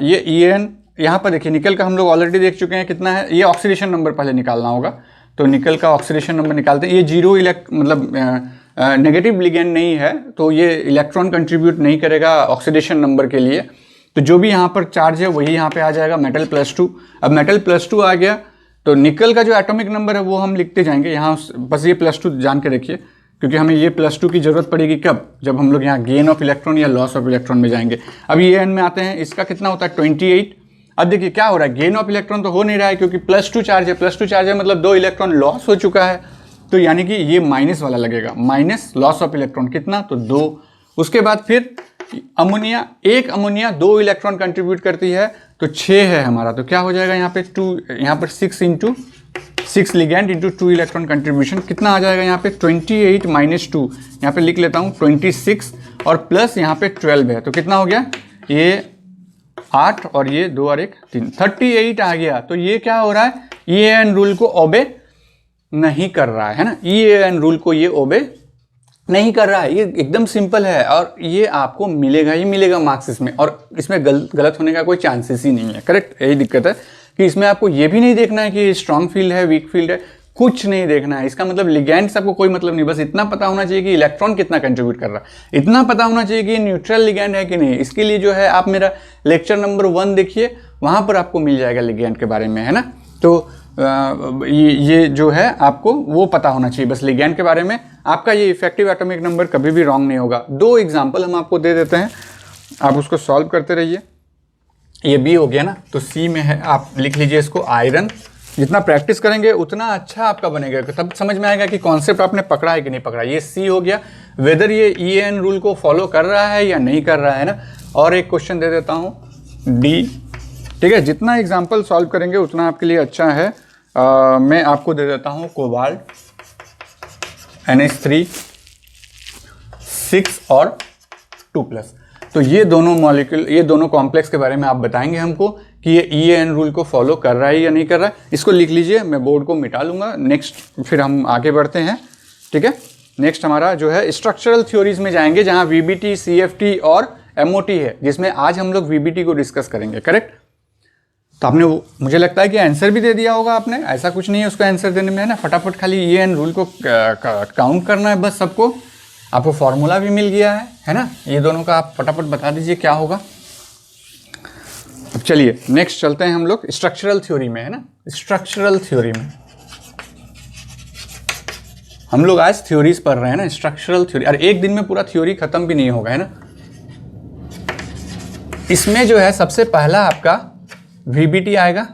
ये EAN यहाँ पर देखिए, निकल का हम लोग ऑलरेडी देख चुके हैं कितना है। ये ऑक्सीडेशन नंबर पहले निकालना होगा, तो निकल का ऑक्सीडेशन नंबर निकालते हैं। ये 0 मतलब नेगेटिव लिगेंड नहीं है, तो ये इलेक्ट्रॉन कंट्रीब्यूट नहीं करेगा ऑक्सीडेशन नंबर के लिए। तो जो भी यहाँ पर चार्ज है वही यहाँ पे आ जाएगा, मेटल +2। अब मेटल +2 आ गया तो निकल का जो एटॉमिक नंबर है वो हम लिखते जाएंगे यहाँ, बस ये +2 जान के रखिए, क्योंकि हमें ये +2 की जरूरत पड़ेगी कब, जब हम लोग यहाँ गेन ऑफ इलेक्ट्रॉन या लॉस ऑफ इलेक्ट्रॉन में जाएंगे। अब EAN में आते हैं, इसका कितना होता है 28। अब देखिए क्या हो रहा है, गेन ऑफ इलेक्ट्रॉन तो हो नहीं रहा है क्योंकि +2 चार्ज है, +2 चार्ज है मतलब 2 इलेक्ट्रॉन लॉस हो चुका है, तो यानी कि ये माइनस वाला लगेगा, माइनस लॉस ऑफ इलेक्ट्रॉन कितना, तो 2। उसके बाद फिर अमोनिया, एक अमोनिया 2 इलेक्ट्रॉन कंट्रीब्यूट करती है, तो 6 है हमारा, तो क्या हो जाएगा यहाँ पे 2, यहाँ पर 6 लिगेंड इंटू 2 इलेक्ट्रॉन कंट्रीब्यूशन, कितना आ जाएगा यहाँ पे 28 - 2, यहाँ पे लिख लेता हूँ 26, और प्लस यहाँ पे 12 है, तो कितना हो गया, ये 8 और ये 2 और 1 3, 38 आ गया। तो ये क्या हो रहा है, EAN रूल को ओबे नहीं कर रहा है ना, EAN रूल को ये ओबे नहीं कर रहा है। ये एकदम सिंपल है, और ये आपको मिलेगा ही मिलेगा मार्क्स इसमें, और इसमें गलत होने का कोई चांसेस ही नहीं है, करेक्ट। यही दिक्कत है कि इसमें आपको ये भी नहीं देखना है कि स्ट्रॉन्ग फील्ड है, वीक फील्ड है, कुछ नहीं देखना है। इसका मतलब लिगेंड से आपको कोई मतलब नहीं, बस इतना पता होना चाहिए कि इलेक्ट्रॉन कितना कंट्रीब्यूट कर रहा है, इतना पता होना चाहिए कि न्यूट्रल लिगेंड है कि नहीं। इसके लिए जो है आप मेरा लेक्चर नंबर 1 देखिए, वहां पर आपको मिल जाएगा लिगेंड के बारे में, है ना। तो ये जो है आपको वो पता होना चाहिए बस लिगेंड के बारे में। आपका ये इफेक्टिव एटॉमिक नंबर कभी भी रॉन्ग नहीं होगा। 2 एग्जाम्पल हम आपको दे देते हैं, आप उसको सॉल्व करते रहिए। ये बी हो गया ना, तो सी में है, आप लिख लीजिए इसको आयरन। जितना प्रैक्टिस करेंगे उतना अच्छा आपका बनेगा, तब समझ में आएगा कि कॉन्सेप्ट आपने पकड़ा है कि नहीं पकड़ा। ये सी हो गया, वेदर ये EAN रूल को फॉलो कर रहा है या नहीं कर रहा है ना। और एक क्वेश्चन दे देता हूँ डी, ठीक है। जितना एग्जाम्पल सॉल्व करेंगे उतना आपके लिए अच्छा है। मैं आपको दे देता हूँ कोबाल्ट NH3 6 और 2+। तो ये दोनों मॉलिक्यूल, ये दोनों कॉम्प्लेक्स के बारे में आप बताएंगे हमको कि ये EAN रूल को फॉलो कर रहा है या नहीं कर रहा है। इसको लिख लीजिए, मैं बोर्ड को मिटा लूँगा। नेक्स्ट फिर हम आगे बढ़ते हैं, ठीक है। नेक्स्ट हमारा जो है स्ट्रक्चरल थ्योरीज में जाएंगे, जहाँ VBT, CFT और MOT है, जिसमें आज हम लोग VBT को डिस्कस करेंगे, करेक्ट। तो आपने मुझे लगता है कि आंसर भी दे दिया होगा आपने, ऐसा कुछ नहीं है उसका आंसर देने में, है ना। फटाफट खाली EAN रूल को काउंट करना है बस सबको। आपको फॉर्मूला भी मिल गया है ना। ये दोनों का आप फटाफट बता दीजिए क्या होगा। अब चलिए नेक्स्ट चलते हैं हम लोग स्ट्रक्चरल थ्योरी में, है ना। स्ट्रक्चरल थ्योरी में हम लोग आज थ्योरीज पढ़ रहे हैं ना, स्ट्रक्चरल थ्योरी। और एक दिन में पूरा थ्योरी खत्म भी नहीं होगा, है ना। इसमें जो है सबसे पहला आपका VBT आएगा।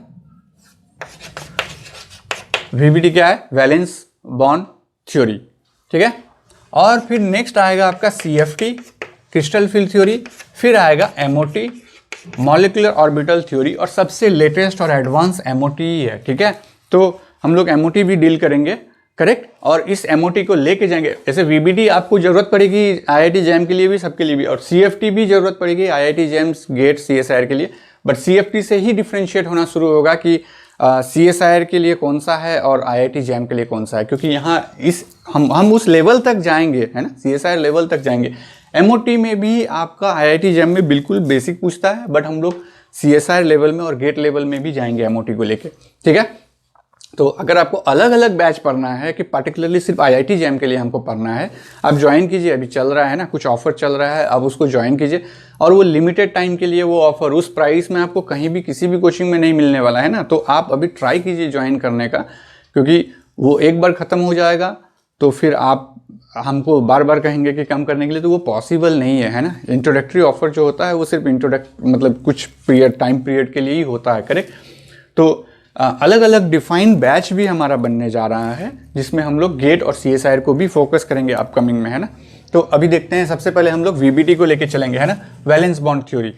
VBT क्या है, वैलेंस बॉन्ड थ्योरी, ठीक है। और फिर नेक्स्ट आएगा आपका CFT, क्रिस्टल फील्ड थ्योरी। फिर आएगा MOT, मॉलिक्यूलर ऑर्बिटल थ्योरी। और सबसे लेटेस्ट और एडवांस MOT ही है, ठीक है। तो हम लोग MOT भी डील करेंगे, करेक्ट। और इस MOT को लेके जाएंगे। जैसे VBT आपको जरूरत पड़ेगी IIT JAM के लिए भी, सबके लिए भी, और CFT भी जरूरत पड़ेगी IIT JAM GATE CSIR के लिए। बट CFT से ही डिफ्रेंशिएट होना शुरू होगा कि CSIR के लिए कौन सा है और IIT JAM के लिए कौन सा है, क्योंकि यहाँ इस हम उस लेवल तक जाएंगे, है ना, CSIR लेवल तक जाएंगे। MOT में भी आपका IIT JAM में बिल्कुल बेसिक पूछता है, बट हम लोग CSIR लेवल में और गेट लेवल में भी जाएंगे MOT को लेके, ठीक है। तो अगर आपको अलग अलग बैच पढ़ना है कि पार्टिकुलरली सिर्फ IIT JAM के लिए हमको पढ़ना है, आप ज्वाइन कीजिए। अभी चल रहा है ना, कुछ ऑफर चल रहा है, आप उसको ज्वाइन कीजिए। और वो लिमिटेड टाइम के लिए वो ऑफर, उस प्राइस में आपको कहीं भी किसी भी कोचिंग में नहीं मिलने वाला है ना। तो आप अभी ट्राई कीजिए ज्वाइन करने का, क्योंकि वो एक बार ख़त्म हो जाएगा तो फिर आप हमको बार बार कहेंगे कि कम करने के लिए, तो वो पॉसिबल नहीं है ना। इंट्रोडक्टरी ऑफर जो होता है वो सिर्फ मतलब कुछ टाइम पीरियड के लिए ही होता है, करेक्ट। तो अलग अलग डिफाइंड बैच भी हमारा बनने जा रहा है, जिसमें हम लोग गेट और CSIR को भी फोकस करेंगे अपकमिंग में, है ना। तो अभी देखते हैं, सबसे पहले हम लोग VBT को लेके चलेंगे, है ना, valence bond theory.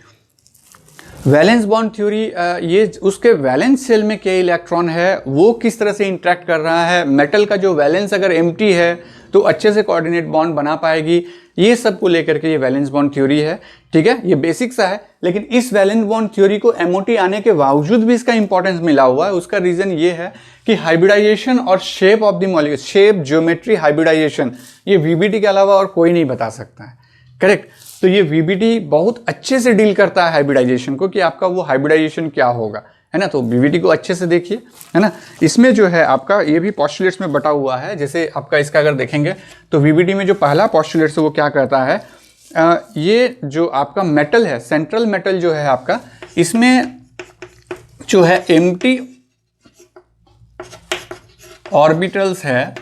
Valence bond theory, ये उसके वैलेंस शेल में क्या इलेक्ट्रॉन है, वो किस तरह से इंटरेक्ट कर रहा है, मेटल का जो वैलेंस अगर एम्प्टी है तो अच्छे से कोऑर्डिनेट बॉन्ड बना पाएगी, ये सब को लेकर के ये वैलेंस बॉन्ड थ्योरी है, ठीक है। ये बेसिक सा है, लेकिन इस वैलेंस बॉन्ड थ्योरी को MOT आने के बावजूद भी इसका इंपॉर्टेंस मिला हुआ है। उसका रीजन ये है कि हाइब्रिडाइजेशन और shape of the molecule, shape, geometry, hybridization, ये VBT के अलावा और कोई नहीं बता सकता है, करेक्ट। तो ये VBT बहुत अच्छे से डील करता है हाइब्रिडाइजेशन को, कि आपका वो हाइब्रिडाइजेशन क्या होगा, है ना। तो VBT को अच्छे से देखिए, है ना। इसमें जो है आपका ये भी पॉस्टुलेट्स में बटा हुआ है। जैसे आपका इसका अगर देखेंगे तो VBT में जो पहला पॉस्टुलेट्स है वो क्या कहता है, ये जो आपका मेटल है, सेंट्रल मेटल जो है आपका, इसमें जो है एम्प्टी ऑर्बिटल्स है,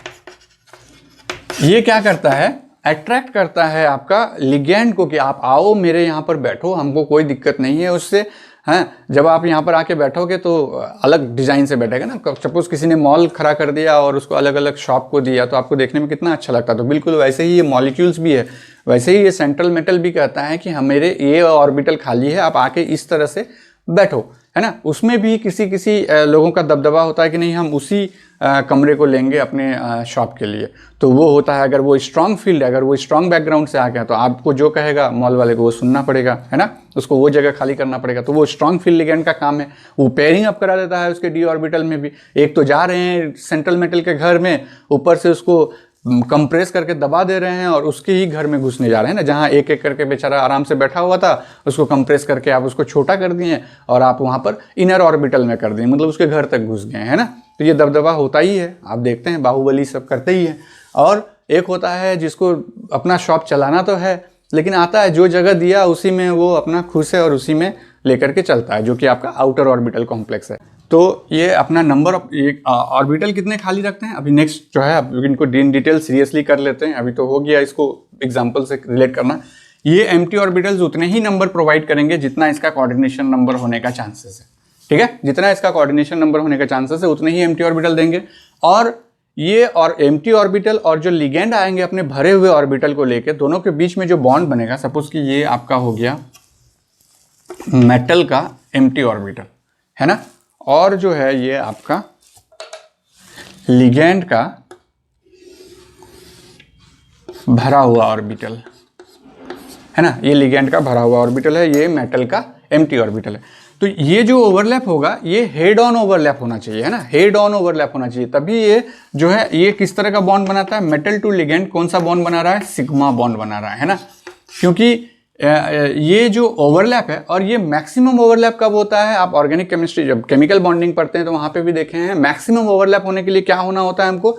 ये क्या करता है, अट्रैक्ट करता है आपका लिगेंड को, कि आप आओ मेरे यहाँ पर बैठो, हमको कोई दिक्कत नहीं है उससे, हैं। जब आप यहाँ पर आके बैठोगे तो अलग डिज़ाइन से बैठेगा ना। सपोज किसी ने मॉल खड़ा कर दिया और उसको अलग अलग शॉप को दिया, तो आपको देखने में कितना अच्छा लगता है। तो बिल्कुल वैसे ही ये मॉलिक्यूल्स भी है, वैसे ही ये सेंट्रल मेटल भी कहता है कि हम मेरे ये ऑर्बिटल खाली है, आप आके इस तरह से बैठो, है ना। उसमें भी किसी किसी लोगों का दबदबा होता है कि नहीं, हम उसी कमरे को लेंगे अपने शॉप के लिए। तो वो होता है, अगर वो स्ट्रांग फील्ड है, अगर वो स्ट्रांग बैकग्राउंड से आ गया, तो आपको जो कहेगा मॉल वाले को वो सुनना पड़ेगा, है ना। उसको वो जगह खाली करना पड़ेगा। तो वो स्ट्रांग फील्ड लिगेंड का काम है, वो पेयरिंग अप करा देता है उसके d ऑर्बिटल में भी। एक तो जा रहे हैं सेंट्रल मेटल के घर में, ऊपर से उसको कंप्रेस करके दबा दे रहे हैं और उसके ही घर में घुसने जा रहे हैं ना। जहां एक एक करके बेचारा आराम से बैठा हुआ था, उसको कंप्रेस करके आप उसको छोटा कर दिए और आप वहां पर इनर ऑर्बिटल में कर दिए, मतलब उसके घर तक घुस गए, है ना। तो ये दबदबा होता ही है, आप देखते हैं बाहुबली सब करते ही है। और एक होता है जिसको अपना शॉप चलाना तो है, लेकिन आता है जो जगह दिया उसी में वो अपना खुश है और उसी में लेकर के चलता है, जो कि आपका आउटर ऑर्बिटल कॉम्प्लेक्स है। तो ये अपना नंबर ऑफ ऑर्बिटल कितने खाली रखते हैं, अभी नेक्स्ट जो है अब इनको इन डिटेल सीरियसली कर लेते हैं। अभी तो हो गया इसको एग्जांपल से रिलेट करना। ये एम्प्टी ऑर्बिटल्स उतने ही नंबर प्रोवाइड करेंगे जितना इसका कोऑर्डिनेशन नंबर होने का चांसेस है, ठीक है। जितना इसका कोऑर्डिनेशन नंबर होने का चांसेस है उतने ही एम्प्टी ऑर्बिटल देंगे। और ये और एम्प्टी ऑर्बिटल और जो लिगेंड आएंगे अपने भरे हुए ऑर्बिटल को लेके, दोनों के बीच में जो बॉन्ड बनेगा, सपोज कि ये आपका हो गया मेटल का एम्प्टी ऑर्बिटल, है ना, और जो है ये आपका लिगेंड का भरा हुआ ऑर्बिटल, है ना। ये लिगेंड का भरा हुआ ऑर्बिटल है, ये मेटल का एम्प्टी ऑर्बिटल है। तो ये जो ओवरलैप होगा ये हेड ऑन ओवरलैप होना चाहिए, है ना, हेड ऑन ओवरलैप होना चाहिए। तभी ये जो है ये किस तरह का बॉन्ड बनाता है, मेटल टू लिगेंड कौन सा बॉन्ड बना रहा है, सिग्मा बॉन्ड बना रहा है ना। क्योंकि ये जो ओवरलैप है, और ये मैक्सिमम ओवरलैप कब होता है, आप ऑर्गेनिक केमिस्ट्री जब केमिकल बॉन्डिंग पढ़ते हैं तो वहां पे भी देखे हैं, मैक्सिमम ओवरलैप होने के लिए क्या होना होता है हमको,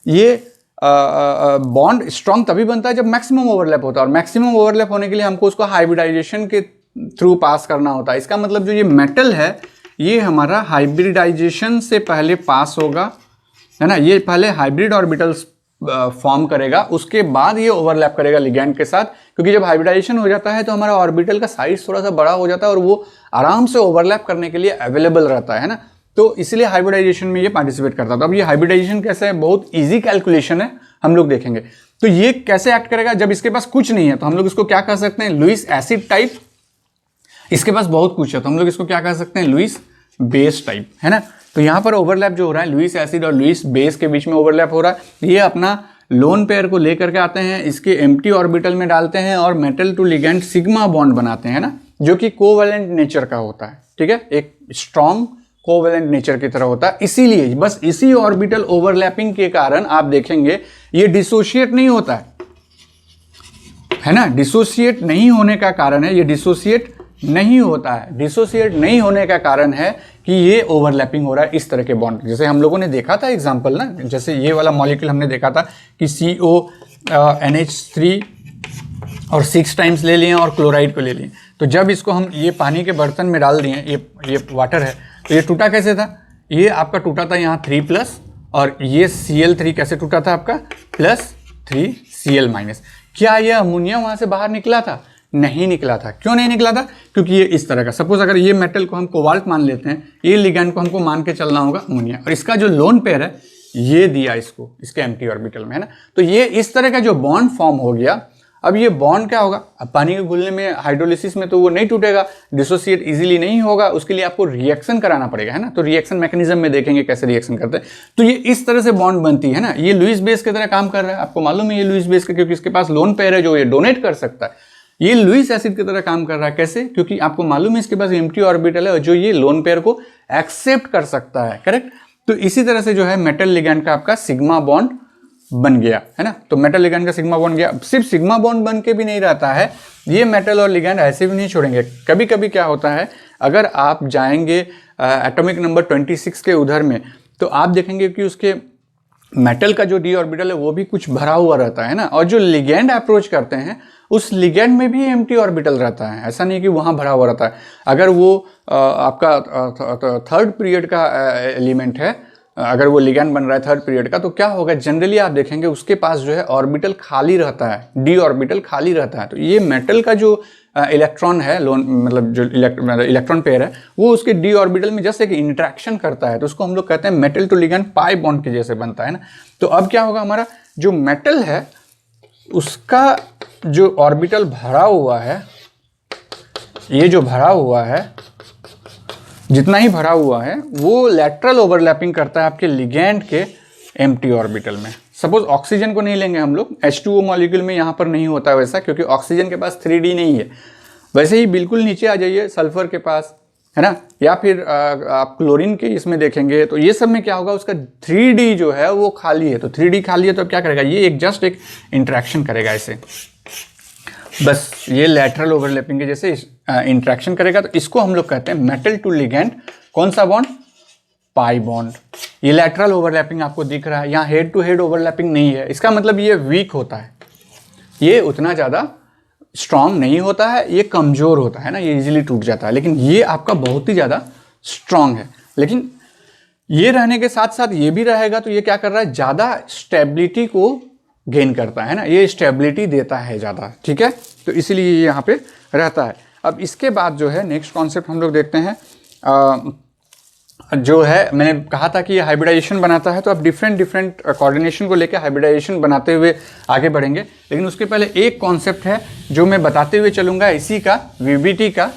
ये बॉन्ड स्ट्रांग तभी बनता है जब मैक्सिमम ओवरलैप होता है। और मैक्सिमम ओवरलैप होने के लिए हमको उसको हाइब्रिडाइजेशन के थ्रू पास करना होता है। इसका मतलब जो ये मेटल है ये हमारा हाइब्रिडाइजेशन से पहले पास होगा, है ना। ये पहले हाइब्रिड ऑर्बिटल्स फॉर्म करेगा, उसके बाद ये ओवरलैप करेगा लिगेंड के साथ। क्योंकि जब हाइब्रिडाइजेशन हो जाता है तो हमारा ऑर्बिटल का साइज थोड़ा सा बड़ा हो जाता है और वो आराम से ओवरलैप करने के लिए अवेलेबल रहता है ना। तो इसलिए हाइब्रिडाइजेशन में ये पार्टिसिपेट करता था। अब ये हाइब्रिडाइजेशन कैसे है, बहुत ईजी कैलकुलेशन है, हम लोग देखेंगे। तो ये कैसे एक्ट करेगा, जब इसके पास कुछ नहीं है तो हम लोग इसको क्या कह सकते हैं, लुईस एसिड टाइप। इसके पास बहुत कुछ है तो हम लोग इसको क्या कह सकते हैं, लुईस बेस टाइप, है ना। तो यहाँ पर ओवरलैप जो हो रहा है, लुईस एसिड और लुईस बेस के बीच में ओवरलैप हो रहा है। ये अपना लोन पेयर को लेकर के आते हैं, इसके एम्प्टी ऑर्बिटल में डालते हैं और metal to ligand sigma bond बनाते हैं ना, जो कि कोवैलेंट नेचर का होता है, ठीक है, एक स्ट्रॉन्ग कोवैलेंट नेचर की तरह होता है। इसीलिए बस इसी ऑर्बिटल ओवरलैपिंग के कारण आप देखेंगे ये डिसोशिएट नहीं होता है ना। डिसोशिएट नहीं होने का कारण है, ये डिसोशिएट नहीं होता है। डिसोशिएट नहीं होने का कारण है कि ये ओवरलैपिंग हो रहा है इस तरह के बॉन्ड। जैसे हम लोगों ने देखा था एग्जांपल ना, जैसे ये वाला मॉलिक्यूल हमने देखा था कि CONH3 और 6 टाइम्स ले लिए और क्लोराइड को ले लिए। तो जब इसको हम ये पानी के बर्तन में डाल दिए, ये वाटर है, तो ये टूटा कैसे था, ये आपका टूटा था यहाँ 3+ और ये Cl3 कैसे टूटा था आपका, +3Cl-। क्या ये अमोनिया वहां से बाहर निकला था? नहीं निकला था। क्यों नहीं निकला था? क्योंकि ये इस तरह का, सपोज अगर ये मेटल को हम कोबाल्ट मान लेते हैं, ये लिगैंड को हमको मान के चलना होगा अमोनिया, और इसका जो लोन पेयर है ये दिया इसको, इसके एम्प्टी ऑर्बिटल में, है ना। तो ये इस तरह का जो बॉन्ड फॉर्म हो गया, अब ये बॉन्ड क्या होगा, अब पानी के घुलने में, हाइड्रोलिसिस में तो वो नहीं टूटेगा, डिसोसिएट इजीली नहीं होगा, उसके लिए आपको रिएक्शन कराना पड़ेगा, है ना। तो रिएक्शन मैकेनिज्म में देखेंगे कैसे रिएक्शन करते हैं। तो ये इस तरह से बॉन्ड बनती है ना। ये लुईस बेस की तरह काम कर रहा है, आपको मालूम है ये लुईस बेस का, क्योंकि इसके पास लोन पेयर है जो ये डोनेट कर सकता है। ये लुईस एसिड की तरह काम कर रहा है। कैसे? क्योंकि आपको मालूम है इसके पास एम्प्टी ऑर्बिटल है जो ये लोन पेयर को एक्सेप्ट कर सकता है, करेक्ट। तो इसी तरह से जो है मेटल लिगैंड का आपका सिग्मा बॉन्ड बन गया, है ना। तो मेटल लिगैंड का सिग्मा बॉन्ड गया। सिर्फ सिग्मा बॉन्ड बन के भी नहीं रहता है, ये मेटल और लिगैंड ऐसे भी नहीं छोड़ेंगे। कभी कभी क्या होता है, अगर आप जाएंगे एटॉमिक नंबर 26 के उधर में, तो आप देखेंगे कि उसके मेटल का जो डी ऑर्बिटल है वो भी कुछ भरा हुआ रहता है ना। और जो लिगैंड अप्रोच करते हैं उस लिगैंड में भी एम्प्टी ऑर्बिटल रहता है, ऐसा नहीं कि वहाँ भरा हुआ रहता है। अगर वो आपका थर्ड पीरियड का एलिमेंट है, अगर वो लिगैंड बन रहा है थर्ड पीरियड का, तो क्या होगा, जनरली आप देखेंगे उसके पास जो है ऑर्बिटल खाली रहता है, डी ऑर्बिटल खाली रहता है। तो ये मेटल का जो इलेक्ट्रॉन है, लोन मतलब जो इलेक्ट्रॉन पेयर है, वो उसके डी ऑर्बिटल में जैसे कि इंटरेक्शन करता है, तो उसको हम लोग कहते हैं metal to ligand pi bond के जैसे बनता है ना। तो अब क्या होगा, हमारा जो मेटल है उसका जो ऑर्बिटल भरा हुआ है, ये जो भरा हुआ है, जितना ही भरा हुआ है वो लेटरल ओवरलैपिंग करता है आपके लिगैंड के एम्प्टी ऑर्बिटल में। सपोज ऑक्सीजन को नहीं लेंगे हम लोग, H2O मॉलिक्यूल में यहाँ पर नहीं होता वैसा, क्योंकि ऑक्सीजन के पास 3D नहीं है। वैसे ही बिल्कुल नीचे आ जाइए सल्फर के पास, है ना, या फिर आप क्लोरीन के इसमें देखेंगे, तो ये सब में क्या होगा, उसका 3D जो है वो खाली है। तो 3D खाली है तो क्या करेगा, ये एक जस्ट एक इंट्रैक्शन करेगा ऐसे, बस ये लेटरल ओवरलैपिंग के जैसे इंट्रैक्शन करेगा। तो इसको हम लोग कहते हैं मेटल टू लिगैंड कौन सा बॉन्ड, पाई बॉन्ड। ये लेटरल ओवरलैपिंग आपको दिख रहा है, यहाँ हेड टू हेड ओवरलैपिंग नहीं है, इसका मतलब ये वीक होता है, ये उतना ज़्यादा स्ट्रांग नहीं होता है, ये कमज़ोर होता है ना, ये इजीली टूट जाता है। लेकिन ये आपका बहुत ही ज़्यादा स्ट्रांग है। लेकिन ये रहने के साथ साथ ये भी रहेगा, तो ये क्या कर रहा है, ज़्यादा स्टेबिलिटी को गेन करता है ना, ये स्टेबिलिटी देता है ज़्यादा, ठीक है। तो इसीलिए ये यहाँ पे रहता है। अब इसके बाद जो है नेक्स्ट कॉन्सेप्ट हम लोग देखते हैं, जो है मैंने कहा था कि ये हाइब्रिडाइजेशन बनाता है। तो अब डिफरेंट कोऑर्डिनेशन को लेकर हाइब्रिडाइजेशन बनाते हुए आगे बढ़ेंगे। लेकिन उसके पहले एक कॉन्सेप्ट है जो मैं बताते हुए चलूँगा, इसी का, वीबीटी का।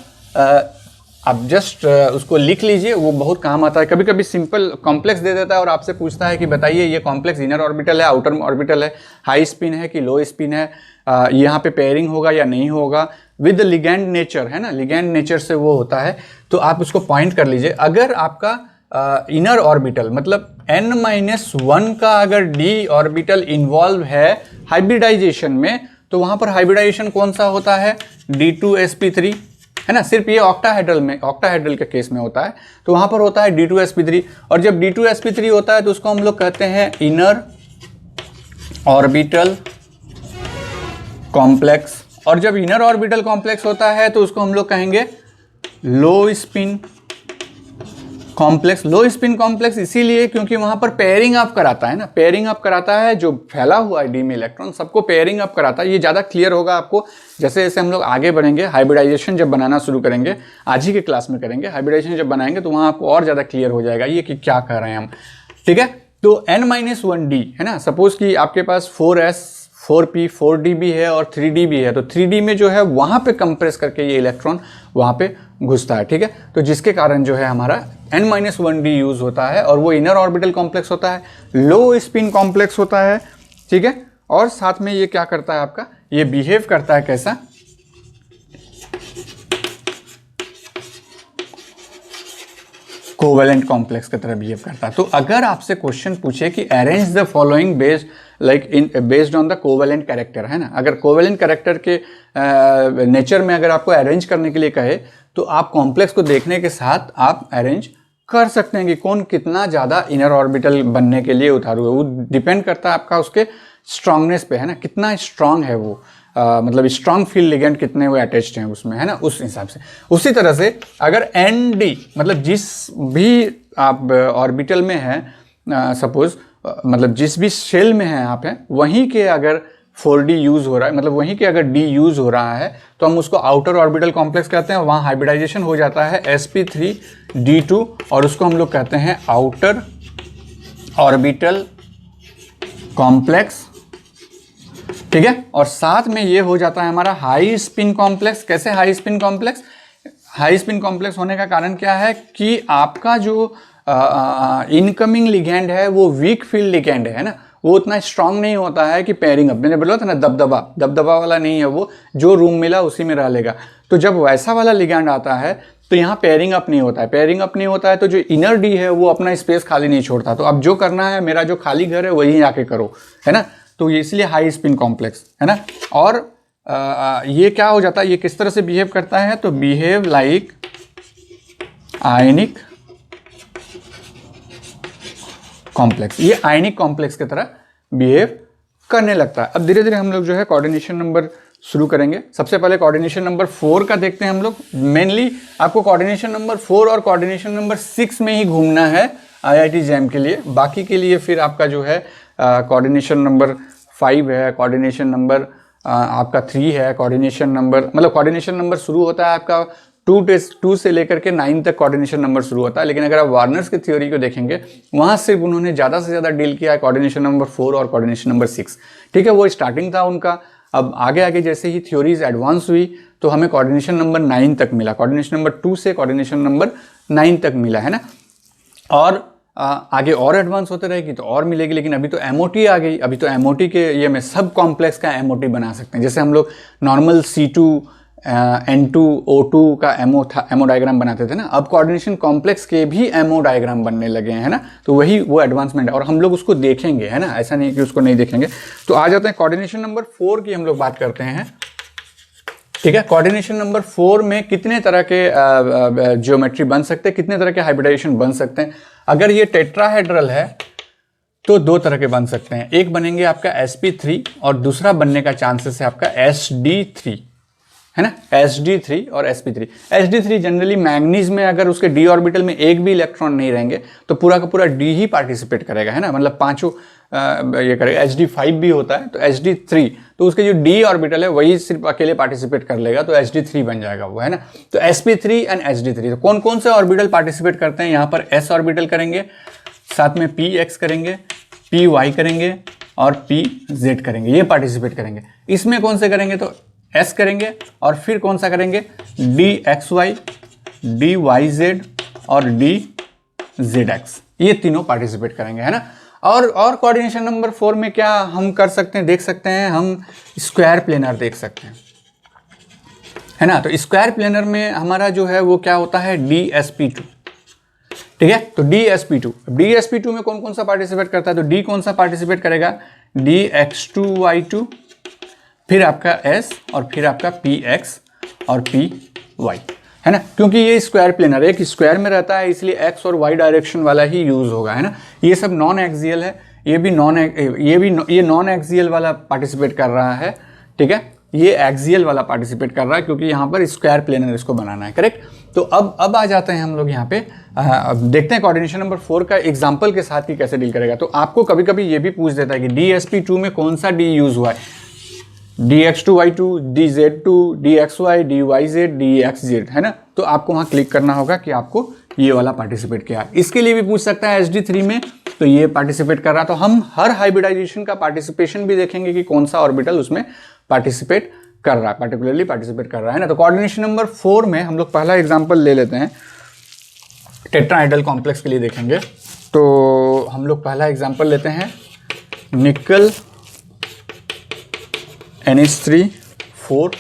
आप जस्ट उसको लिख लीजिए, वो बहुत काम आता है। कभी कभी सिंपल कॉम्प्लेक्स दे देता है और आपसे पूछता है कि बताइए ये कॉम्प्लेक्स इनर ऑर्बिटल है, आउटर ऑर्बिटल है, हाई स्पिन है कि लो स्पिन है, यहाँ पे पेयरिंग होगा या नहीं होगा, विद लिगैंड नेचर, है ना, लिगैंड नेचर से वो होता है। तो आप उसको पॉइंट कर लीजिए। अगर आपका इनर ऑर्बिटल मतलब n-1 का अगर डी ऑर्बिटल इन्वॉल्व है हाइब्रिडाइजेशन में, तो वहाँ पर हाइब्रिडाइजेशन कौन सा होता है, D2sp3, है ना। सिर्फ ये ऑक्टाहेड्रल के केस में होता है, तो वहाँ पर होता है D2sp3। और जब D2sp3 होता है तो उसको हम लोग कहते हैं इनर ऑर्बिटल कॉम्प्लेक्स। और जब इनर ऑर्बिटल कॉम्प्लेक्स होता है तो उसको हम लोग कहेंगे लो स्पिन कॉम्प्लेक्स। लो स्पिन कॉम्प्लेक्स इसीलिए क्योंकि वहां पर पेयरिंग अप कराता है ना, पेयरिंग अप कराता है, जो फैला हुआ है डी में इलेक्ट्रॉन सबको पेयरिंग अप कराता है। ये ज़्यादा क्लियर होगा आपको जैसे जैसे हम लोग आगे बढ़ेंगे, हाइब्रिडाइजेशन जब बनाना शुरू करेंगे, आज ही के क्लास में करेंगे, हाइब्रिडाइजेशन जब बनाएंगे तो वहाँ आपको और ज़्यादा क्लियर हो जाएगा ये कि क्या कर रहे हैं हम, ठीक है। तो n-1d है ना, सपोज कि आपके पास 4s 4p 4d भी है और 3d भी है, तो 3d में जो है वहाँ पे कंप्रेस करके ये इलेक्ट्रॉन वहाँ पे घुसता है, ठीक है। तो जिसके कारण जो है हमारा n-1d यूज होता है और वो इनर ऑर्बिटल कॉम्प्लेक्स होता है, लो स्पिन कॉम्प्लेक्स होता है, ठीक है। और साथ में ये क्या करता है आपका, ये बिहेव करता है कैसा, कोवेलेंट कॉम्प्लेक्स की तरह बिहेव करता है। तो अगर आपसे क्वेश्चन पूछे कि arrange the following based on the covalent character, है ना, अगर कोवेलेंट कैरेक्टर के नेचर में अगर आपको अरेंज करने के लिए कहे तो आप कॉम्प्लेक्स को देखने के साथ आप अरेंज कर सकते हैं कि कौन कितना ज़्यादा इनर ऑर्बिटल बनने के लिए उतारू है। वो डिपेंड करता है आपका उसके स्ट्रांगनेस पे, है ना, कितना स्ट्रांग है वो, मतलब स्ट्रांग फील्ड लिगेंड कितने वो अटैच्ड हैं उसमें, है ना, उस हिसाब से। उसी तरह से अगर एन डी मतलब जिस भी आप ऑर्बिटल में है, सपोज मतलब जिस भी शेल में हैं आप हैं वहीं के अगर 4D यूज़ हो रहा है, मतलब वहीं के अगर D यूज़ हो रहा है तो हम उसको आउटर ऑर्बिटल कॉम्प्लेक्स कहते हैं। वहाँ हाइब्रिडाइजेशन हो जाता है sp3d2 और उसको हम लोग कहते हैं आउटर ऑर्बिटल कॉम्प्लेक्स, ठीक है। और साथ में ये हो जाता है हमारा हाई स्पिन कॉम्प्लेक्स। कैसे high spin complex? High spin complex होने का कारण क्या है कि आपका जो इनकमिंग लिगैंड है वो वीक फील्ड लिगैंड है ना, वो उतना स्ट्रांग नहीं होता है कि पेयरिंग अप, मैंने बोला था ना दबदबा वाला नहीं है, वो जो रूम मिला उसी में रह लेगा। तो जब वैसा वाला लिगैंड आता है तो यहाँ पेयरिंग अप नहीं होता है। पेयरिंग अप नहीं होता है तो जो इनर डी है वो अपना स्पेस खाली नहीं छोड़ता। तो अब जो करना है, मेरा जो खाली घर है वहीं आके करो, है ना। तो ये इसलिए हाई स्पिन कॉम्प्लेक्स है ना। और ये क्या हो जाता है, ये किस तरह से बिहेव करता है, तो बिहेव लाइक आयनिक कॉम्प्लेक्स। ये आयनिक कॉम्प्लेक्स की तरह बिहेव करने लगता है। अब धीरे धीरे हम लोग जो है कोऑर्डिनेशन नंबर शुरू करेंगे। सबसे पहले कोऑर्डिनेशन नंबर 4 का देखते हैं हम लोग। मेनली आपको कोऑर्डिनेशन नंबर 4 और कोऑर्डिनेशन नंबर 6 में ही घूमना है IIT JAM के लिए। बाकी के लिए फिर आपका जो है कोऑर्डिनेशन नंबर 5 है, कोऑर्डिनेशन नंबर आपका 3 है, कोऑर्डिनेशन नंबर, मतलब कोऑर्डिनेशन नंबर शुरू होता है आपका 2 से लेकर के 9 तक कोऑर्डिनेशन नंबर शुरू होता है। लेकिन अगर आप वार्नर्स की थ्योरी को देखेंगे वहाँ सिर्फ उन्होंने ज़्यादा से ज़्यादा डील किया है कोऑर्डिनेशन नंबर 4 और कोऑर्डिनेशन नंबर 6, ठीक है। वो स्टार्टिंग था उनका। अब आगे आगे जैसे ही थ्योरीज एडवांस हुई तो हमें कोऑर्डिनेशन नंबर 9 तक मिला, कोऑर्डिनेशन नंबर 2 से कोऑर्डिनेशन नंबर 9 तक मिला, है ना। और आगे और एडवांस होते रहेगी तो और मिलेगी। लेकिन अभी तो MOT आ गई। अभी तो MOT के ये में सब कॉम्प्लेक्स का MOT बना सकते हैं। जैसे हम लोग नॉर्मल C2 N2 O2 का MO डायग्राम बनाते थे ना, अब कोऑर्डिनेशन कॉम्प्लेक्स के भी MO डायग्राम बनने लगे हैं, है ना। तो वही वो एडवांसमेंट है और हम लोग उसको देखेंगे, है ना, ऐसा नहीं कि उसको नहीं देखेंगे। तो आ जाते हैं कोऑर्डिनेशन नंबर 4 की हम लोग बात करते हैं, ठीक है। कोऑर्डिनेशन नंबर 4 में कितने तरह के ज्योमेट्री बन सकते हैं, कितने तरह के हाइब्रिडाइजेशन बन सकते हैं। अगर ये टेट्राहेड्रल है तो 2 तरह के बन सकते हैं। एक बनेंगे आपका sp3 और दूसरा बनने का चांसेस है आपका sd3, है ना। sd3 और sp3। sd3 जनरली मैंगनीज में अगर उसके d ऑर्बिटल में एक भी इलेक्ट्रॉन नहीं रहेंगे तो पूरा का पूरा d ही पार्टिसिपेट करेगा, है ना, मतलब पांचों ये करेगा। sd5 भी होता है तो sd3, तो उसके जो d ऑर्बिटल है वही सिर्फ अकेले पार्टिसिपेट कर लेगा तो sd3 बन जाएगा वो, है ना। तो sp3 एंड sd3, तो कौन कौन से ऑर्बिटल पार्टिसिपेट करते हैं, यहाँ पर s ऑर्बिटल करेंगे, साथ में px करेंगे, py करेंगे और pz करेंगे, ये पार्टिसिपेट करेंगे। इसमें कौन से करेंगे तो S करेंगे और फिर कौन सा करेंगे dxy, dyz और dzx, ये तीनों पार्टिसिपेट करेंगे, है ना। और कोऑर्डिनेशन नंबर 4 में क्या हम कर सकते हैं, देख सकते हैं हम स्क्वायर प्लेनर देख सकते हैं, है ना। तो स्क्वायर प्लेनर में हमारा जो है वो क्या होता है dsp2, ठीक है। तो dsp2 में कौन कौन सा पार्टिसिपेट करता है, तो d कौन सा पार्टिसिपेट करेगा dx2y2, फिर आपका s और फिर आपका px और py, है ना। क्योंकि ये स्क्वायर प्लेनर एक स्क्वायर में रहता है इसलिए x और y डायरेक्शन वाला ही यूज होगा, है ना। ये सब नॉन एक्सियल है, ये नॉन एक्सियल वाला पार्टिसिपेट कर रहा है, ठीक है। ये एक्सियल वाला पार्टिसिपेट कर रहा है क्योंकि यहाँ पर स्क्वायर प्लेनर इसको बनाना है, करेक्ट। तो अब आ जाते हैं हम लोग यहाँ पे, अब देखते हैं कोऑर्डिनेशन नंबर 4 का एग्जाम्पल के साथ ही कैसे डील करेगा। तो आपको कभी कभी ये भी पूछ देता है कि dsp2 में कौन सा d यूज हुआ है, dx2y2, dz2, dxy, dyz, dxz, है ना। तो आपको वहां क्लिक करना होगा कि आपको ये वाला पार्टिसिपेट किया। इसके लिए भी पूछ सकता है sd3 में, तो ये पार्टिसिपेट कर रहा, तो हम हर हाइब्रिडाइजेशन का पार्टिसिपेशन भी देखेंगे कि कौन सा ऑर्बिटल उसमें पार्टिसिपेट कर रहा है, पर्टिकुलरली पार्टिसिपेट कर रहा है ना। तो कोऑर्डिनेशन नंबर 4 में हम लोग पहला एग्जाम्पल ले लेते हैं, टेट्राहेड्रल कॉम्प्लेक्स के लिए देखेंगे। तो हम लोग पहला एग्जाम्पल लेते हैं निकल NH3 4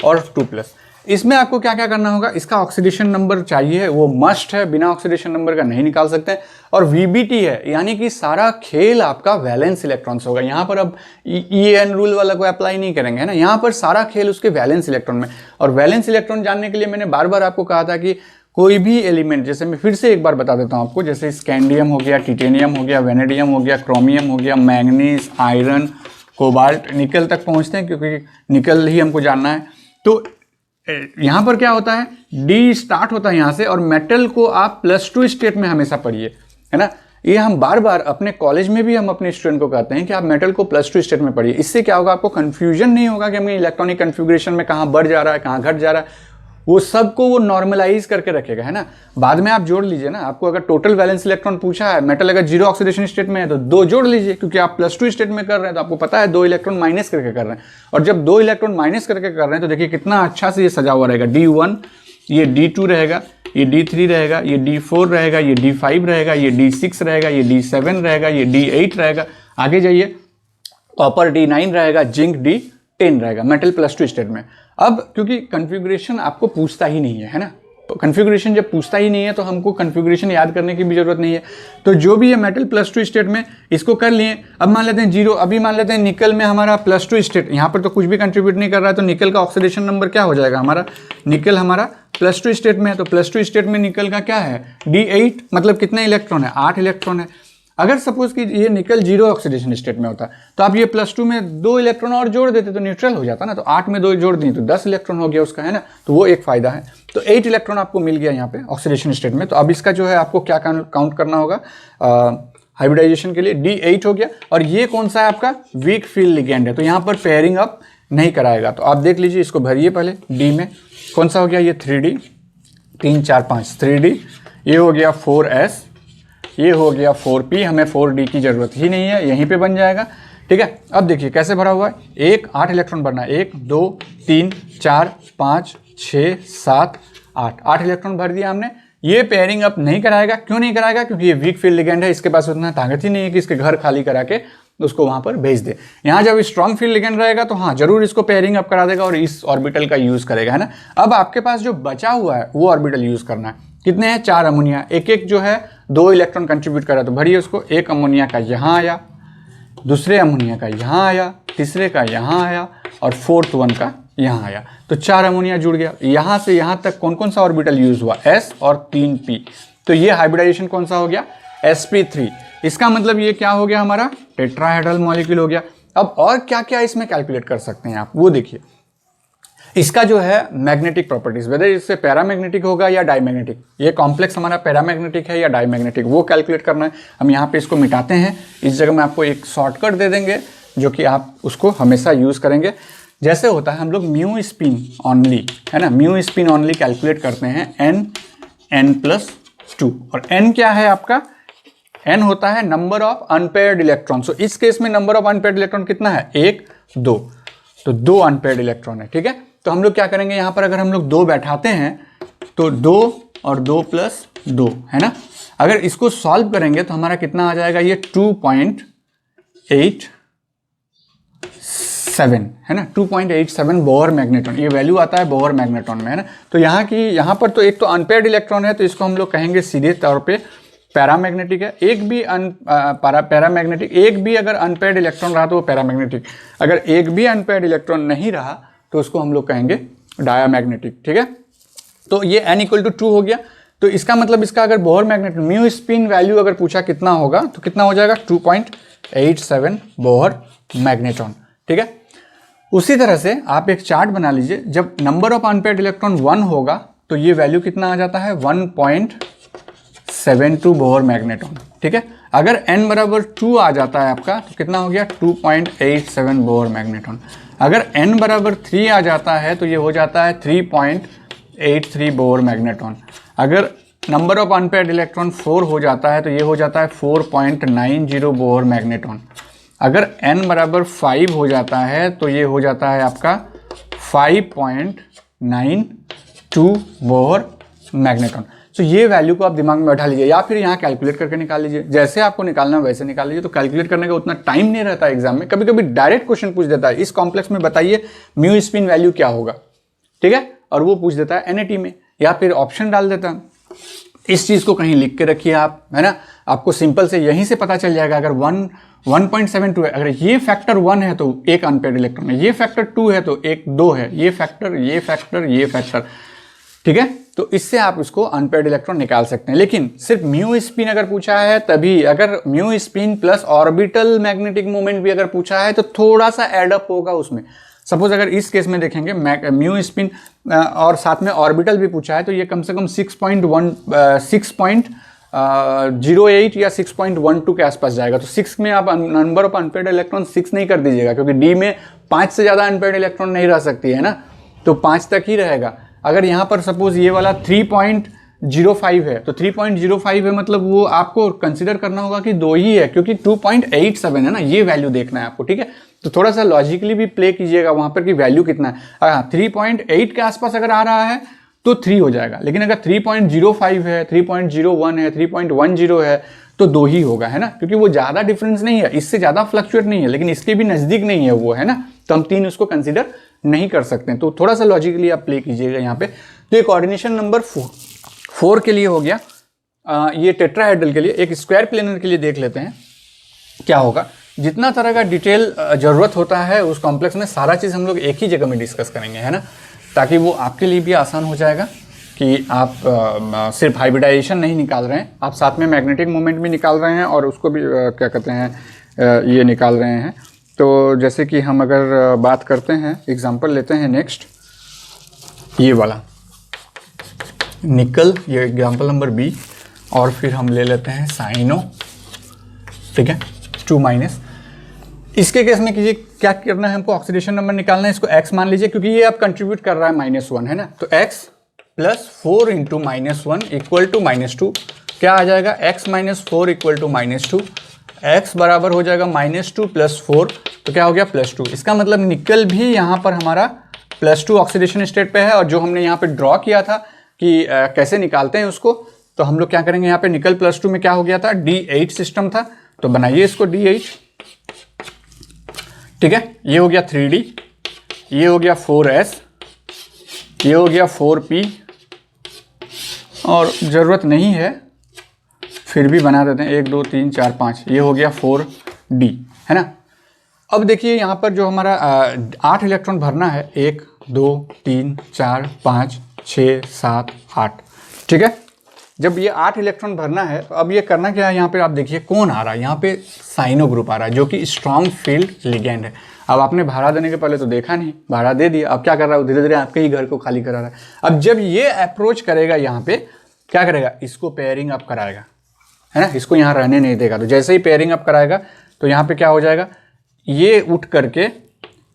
और 2+। इसमें आपको क्या क्या करना होगा, इसका ऑक्सीडेशन नंबर चाहिए, वो मस्ट है, बिना ऑक्सीडेशन नंबर का नहीं निकाल सकते। और VBT है, यानी कि सारा खेल आपका वैलेंस इलेक्ट्रॉन से होगा। यहाँ पर अब EN रूल वाला को अप्लाई नहीं करेंगे, है ना। यहाँ पर सारा खेल उसके वैलेंस इलेक्ट्रॉन में। और वैलेंस इलेक्ट्रॉन जानने के लिए मैंने बार बार आपको कहा था कि कोई भी एलिमेंट, जैसे मैं फिर से एक बार बता देता हूँ आपको, जैसे स्कैंडियम हो गया, टिटेनियम हो गया, वेनेडियम हो गया, क्रोमियम हो गया, मैंगनीज, आयरन, कोबाल्ट, निकल तक पहुंचते हैं क्योंकि निकल ही हमको जानना है। तो यहाँ पर क्या होता है, D स्टार्ट होता है यहाँ से और मेटल को आप +2 स्टेट में हमेशा पढ़िए, है ना। ये हम बार बार अपने कॉलेज में भी हम अपने स्टूडेंट को कहते हैं कि आप मेटल को +2 स्टेट में पढ़िए। इससे क्या होगा, आपको कंफ्यूजन नहीं होगा कि हमें इलेक्ट्रॉनिक कन्फिग्रेशन में कहाँ बढ़ जा रहा है, कहाँ घट जा रहा है। वो सबको वो नॉर्मलाइज करके रखेगा, है ना। बाद में आप जोड़ लीजिए ना, आपको अगर टोटल वैलेंस इलेक्ट्रॉन पूछा है, मेटल अगर 0 ऑक्सीडेशन स्टेट में है तो 2 जोड़ लीजिए, क्योंकि आप +2 स्टेट में कर रहे हैं तो आपको पता है 2 इलेक्ट्रॉन माइनस करके कर रहे हैं। और जब 2 इलेक्ट्रॉन माइनस करके कर रहे हैं तो देखिए कितना अच्छा से ये सजा हुआ रहेगा। D1, ये D2 रहेगा, ये D3 रहेगा, ये D4 रहेगा, ये D5 रहेगा, ये D6 रहेगा, ये D7 रहेगा, ये D8 रहेगा। आगे जाइए, कॉपर D9 रहेगा, जिंक D10 रहेगा, मेटल +2 स्टेट में। अब क्योंकि कन्फिग्रेशन आपको पूछता ही नहीं है ना, तो कन्फिग्रेशन जब पूछता ही नहीं है तो हमको कन्फिग्रेशन याद करने की भी जरूरत नहीं है। तो जो भी है मेटल +2 स्टेट में इसको कर लिए। अब मान लेते हैं 0, अभी मान लेते हैं निकल में हमारा +2 स्टेट, यहाँ पर तो कुछ भी कंट्रीब्यूट नहीं कर रहा है, तो निकल का ऑक्सीडेशन नंबर क्या हो जाएगा हमारा, निकल हमारा +2 स्टेट में है, तो +2 स्टेट में निकल का क्या है, D8, मतलब कितने इलेक्ट्रॉन है, 8 इलेक्ट्रॉन है। अगर सपोज कि ये निकल 0 ऑक्सीडेशन स्टेट में होता तो आप ये +2 में 2 इलेक्ट्रॉन और जोड़ देते तो न्यूट्रल हो जाता ना, तो 8 में 2 जोड़ दिए तो 10 इलेक्ट्रॉन हो गया उसका, है ना। तो वो एक फायदा है। तो 8 इलेक्ट्रॉन आपको मिल गया यहाँ पे ऑक्सीडेशन स्टेट में। तो अब इसका जो है आपको क्या काउंट करना होगा हाइब्रिडाइजेशन के लिए, D8 हो गया। और ये कौन सा है आपका, वीक फील्ड लिगेंड है, तो यहाँ पर पेयरिंग अप नहीं कराएगा। तो आप देख लीजिए, इसको भरिए पहले D में, कौन सा हो गया, ये 3D, 3 4 5 3D, ये हो गया 4S, ये हो गया 4P, हमें 4D की जरूरत ही नहीं है, यहीं पे बन जाएगा, ठीक है। अब देखिए कैसे भरा हुआ है, 8 इलेक्ट्रॉन भरना है, 1 2 3 4 5 6 7 8 इलेक्ट्रॉन भर दिया हमने। ये पेयरिंग अप नहीं कराएगा, क्यों नहीं कराएगा, क्योंकि ये वीक फील्ड लिगेंड है, इसके पास उतना ताकत ही नहीं है कि इसके घर खाली करा के उसको वहां पर भेज दे। यहाँ जब स्ट्रॉन्ग फील्ड लिगेंड रहेगा तो हाँ जरूर इसको पेयरिंग अप करा देगा और इस ऑर्बिटल का यूज करेगा, है ना। अब आपके पास जो बचा हुआ है वो ऑर्बिटल यूज करना है। कितने हैं, 4 अमोनिया, एक जो है 2 इलेक्ट्रॉन कंट्रीब्यूट कर रहा है, तो भरिए उसको। एक अमोनिया का यहाँ आया, दूसरे अमोनिया का यहाँ आया, तीसरे का यहाँ आया और 4th वन का यहाँ आया, तो 4 अमोनिया जुड़ गया। यहाँ से यहाँ तक कौन कौन सा ऑर्बिटल यूज हुआ, S और 3P, तो ये हाइब्रिडाइजेशन कौन सा हो गया, sp3। इसका मतलब ये क्या हो गया, हमारा टेट्राहेड्रल मॉलिक्यूल हो गया। अब और क्या क्या इसमें कैलकुलेट कर सकते हैं आप, वो देखिए। इसका जो है मैग्नेटिक प्रॉपर्टीज, वेदर इससे पैरामैग्नेटिक होगा या डायमैग्नेटिक, ये कॉम्प्लेक्स हमारा पैरामैग्नेटिक है या डायमैग्नेटिक, वो कैलकुलेट करना है। हम यहाँ पे इसको मिटाते हैं, इस जगह में आपको एक शॉर्टकट दे देंगे जो कि आप उसको हमेशा यूज करेंगे। जैसे होता है हम लोग म्यू स्पिन ऑनली, है ना, म्यू स्पिन ऑनली कैलकुलेट करते हैं n+2, और n क्या है आपका, n होता है नंबर ऑफ अनपेयर्ड इलेक्ट्रॉन। सो इस केस में नंबर ऑफ अनपेयर्ड इलेक्ट्रॉन कितना है, 1 2, तो 2 अनपेयर्ड इलेक्ट्रॉन है, ठीक है। तो हम लोग क्या करेंगे, यहाँ पर अगर हम लोग 2 बैठाते हैं तो 2 और 2 + 2, है ना। अगर इसको सॉल्व करेंगे तो हमारा कितना आ जाएगा, ये 2.87, है ना, 2.87 बोहर मैग्नेट्रॉन, ये वैल्यू आता है बोहर मैग्नेट्रॉन में, है ना। तो यहाँ पर तो एक तो अनपेयर्ड इलेक्ट्रॉन है, तो इसको हम लोग कहेंगे सीधे तौर पे पैरामैग्नेटिक है। एक भी पैरामैग्नेटिक, एक भी अगर अनपेयर्ड इलेक्ट्रॉन रहा तो वो पैरामैग्नेटिक, अगर एक भी अनपेयर्ड इलेक्ट्रॉन नहीं रहा तो उसको हम लोग कहेंगे डायामैग्नेटिक, ठीक है। तो ये n=2 हो गया। तो इसका मतलब इसका अगर Bohr magnet mu spin value अगर पूछा कितना होगा तो कितना हो जाएगा, 2.87 बोहर मैग्नेट्रॉन, ठीक है। उसी तरह से आप एक चार्ट बना लीजिए, जब नंबर ऑफ अनपेयर्ड इलेक्ट्रॉन 1 होगा तो ये वैल्यू कितना आ जाता है, 1.72 बोहर मैग्नेट्रॉन, ठीक है। अगर n बराबर 2 आ जाता है आपका तो कितना हो गया, 2.87 बोहर मैग्नेट्रॉन। अगर n बराबर 3 आ जाता है तो ये हो जाता है 3.83 बोहर मैग्नेट्रॉन। अगर नंबर ऑफ अनपेयर्ड इलेक्ट्रॉन 4 हो जाता है तो ये हो जाता है 4.90 बोहर मैग्नेट्रॉन। अगर n बराबर 5 हो जाता है तो ये हो जाता है आपका 5.92 बोहर मैग्नेट्रॉन। तो ये वैल्यू को आप दिमाग में बैठा लीजिए या फिर यहाँ कैलकुलेट करके निकाल लीजिए, जैसे आपको निकालना है वैसे निकाल लीजिए। तो कैलकुलेट करने का उतना टाइम नहीं रहता है एग्जाम में, कभी कभी डायरेक्ट क्वेश्चन पूछ देता है, इस कॉम्प्लेक्स में बताइए म्यू स्पिन वैल्यू क्या होगा, ठीक है, और वो पूछ देता है NAT में, या फिर ऑप्शन डाल देता है। इस चीज को कहीं लिख के रखिए आप, है ना, आपको सिंपल से यहीं से पता चल जाएगा। अगर 1.72 है, अगर ये फैक्टर 1 है तो एक अनपेयर्ड इलेक्ट्रॉन है, ये फैक्टर 2 है तो एक 2 है, ये फैक्टर ये फैक्टर ये फैक्टर, ठीक है। तो इससे आप इसको अनपेयर्ड इलेक्ट्रॉन निकाल सकते हैं। लेकिन सिर्फ म्यू स्पिन अगर पूछा है तभी, अगर mu spin plus orbital magnetic moment भी अगर पूछा है तो थोड़ा सा एडअप होगा उसमें। सपोज अगर इस केस में देखेंगे म्यू स्पिन और साथ में ऑर्बिटल भी पूछा है तो ये कम से कम 6.1 0.8 या 6.12 के आसपास जाएगा। तो 6 में आप नंबर ऑफ अनपेयर्ड इलेक्ट्रॉन 6 नहीं कर दीजिएगा, क्योंकि डी में 5 से ज़्यादा अनपेयर्ड इलेक्ट्रॉन नहीं रह सकती है ना, तो 5 तक ही रहेगा। अगर यहाँ पर सपोज ये वाला 3.05 है, तो 3.05 है मतलब वो आपको कंसिडर करना होगा कि 2 ही है, क्योंकि 2.87 है ना, ये वैल्यू देखना है आपको, ठीक है। तो थोड़ा सा लॉजिकली भी प्ले कीजिएगा वहाँ पर कि वैल्यू कितना है। हाँ, 3.8 के आसपास अगर आ रहा है तो 3 हो जाएगा, लेकिन अगर 3.05 है, 3.01 है, 3.10 है तो 2 ही होगा, है ना, क्योंकि वो ज़्यादा डिफरेंस नहीं है, इससे ज़्यादा फ्लक्चुएट नहीं है, लेकिन इसके भी नज़दीक नहीं है वो, है ना, तो हम 3 उसको कंसिडर नहीं कर सकते हैं। तो थोड़ा सा लॉजिकली आप प्ले कीजिएगा यहाँ पे। तो ये कोऑर्डिनेशन नंबर 4 के लिए हो गया। ये टेट्राहेड्रल के लिए, एक स्क्वायर प्लेनर के लिए देख लेते हैं क्या होगा। जितना तरह का डिटेल ज़रूरत होता है उस कॉम्प्लेक्स में, सारा चीज़ हम लोग एक ही जगह में डिस्कस करेंगे, है ना, ताकि वो आपके लिए भी आसान हो जाएगा कि आप सिर्फ हाइब्रिडाइजेशन नहीं निकाल रहे हैं, आप साथ में मैग्नेटिक मोमेंट भी निकाल रहे हैं और उसको भी क्या कहते हैं ये निकाल रहे हैं। तो जैसे कि हम अगर बात करते हैं, एग्जांपल लेते हैं नेक्स्ट, ये वाला निकल, ये एग्जांपल नंबर बी, और फिर हम ले लेते हैं साइनो, ठीक है, 2-। इसके केस में कीजिए क्या करना है, हमको ऑक्सीडेशन नंबर निकालना है, इसको x मान लीजिए, क्योंकि ये आप कंट्रीब्यूट कर रहा है -1, है ना, तो x + 4 × -1 = -2। क्या आ जाएगा, x - 4 = -2, x बराबर हो जाएगा -2 + 4, तो क्या हो गया +2। इसका मतलब निकल भी यहाँ पर हमारा +2 ऑक्सीडेशन स्टेट पे है, और जो हमने यहाँ पे ड्रॉ किया था कि कैसे निकालते हैं उसको, तो हम लोग क्या करेंगे, यहाँ पे निकल +2 में क्या हो गया था, D8 सिस्टम था, तो बनाइए इसको D8, ठीक है। ये हो गया 3D, ये हो गया 4S, ये हो गया 4P, और ज़रूरत नहीं है फिर भी बना देते हैं, 1 2 3 4 5, ये हो गया 4D, है ना। अब देखिए यहाँ पर जो हमारा 8 इलेक्ट्रॉन भरना है, 1 2 3 4 5 6 7 8, ठीक है। जब ये 8 इलेक्ट्रॉन भरना है, तो अब ये करना क्या है, यहाँ पे आप देखिए कौन आ रहा है, यहाँ पे साइनो ग्रुप आ रहा है, जो कि स्ट्रॉन्ग फील्ड लिगेंड है। अब आपने भाड़ा देने के पहले तो देखा नहीं, भाड़ा दे दिया, अब क्या कर रहा है, धीरे धीरे आपके ही घर को खाली करा रहा है। अब जब ये अप्रोच करेगा, यहाँ पे क्या करेगा, इसको पेयरिंग अप कराएगा, है ना, इसको यहाँ रहने नहीं देगा। तो जैसे ही पेयरिंग अप कराएगा, तो यहाँ पे क्या हो जाएगा, ये उठ करके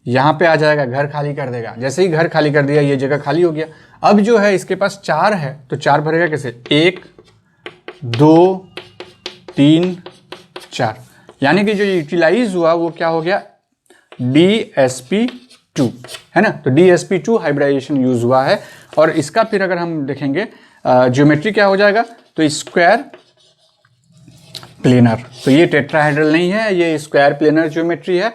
यहाँ पे आ जाएगा, घर खाली कर देगा। जैसे ही घर खाली कर दिया, ये जगह खाली हो गया। अब जो है इसके पास 4 है, तो 4 भरेगा कैसे, 1 2 3 4, यानी कि जो यूटिलाइज हुआ वो क्या हो गया, DsP2, है ना। तो DsP2 हाइब्रिडाइजेशन यूज हुआ है। और इसका फिर अगर हम देखेंगे ज्योमेट्री क्या हो जाएगा, तो स्क्वायर प्लेनर, तो ये टेट्राहेड्रल नहीं है, ये स्क्वायर प्लेनर ज्योमेट्री है।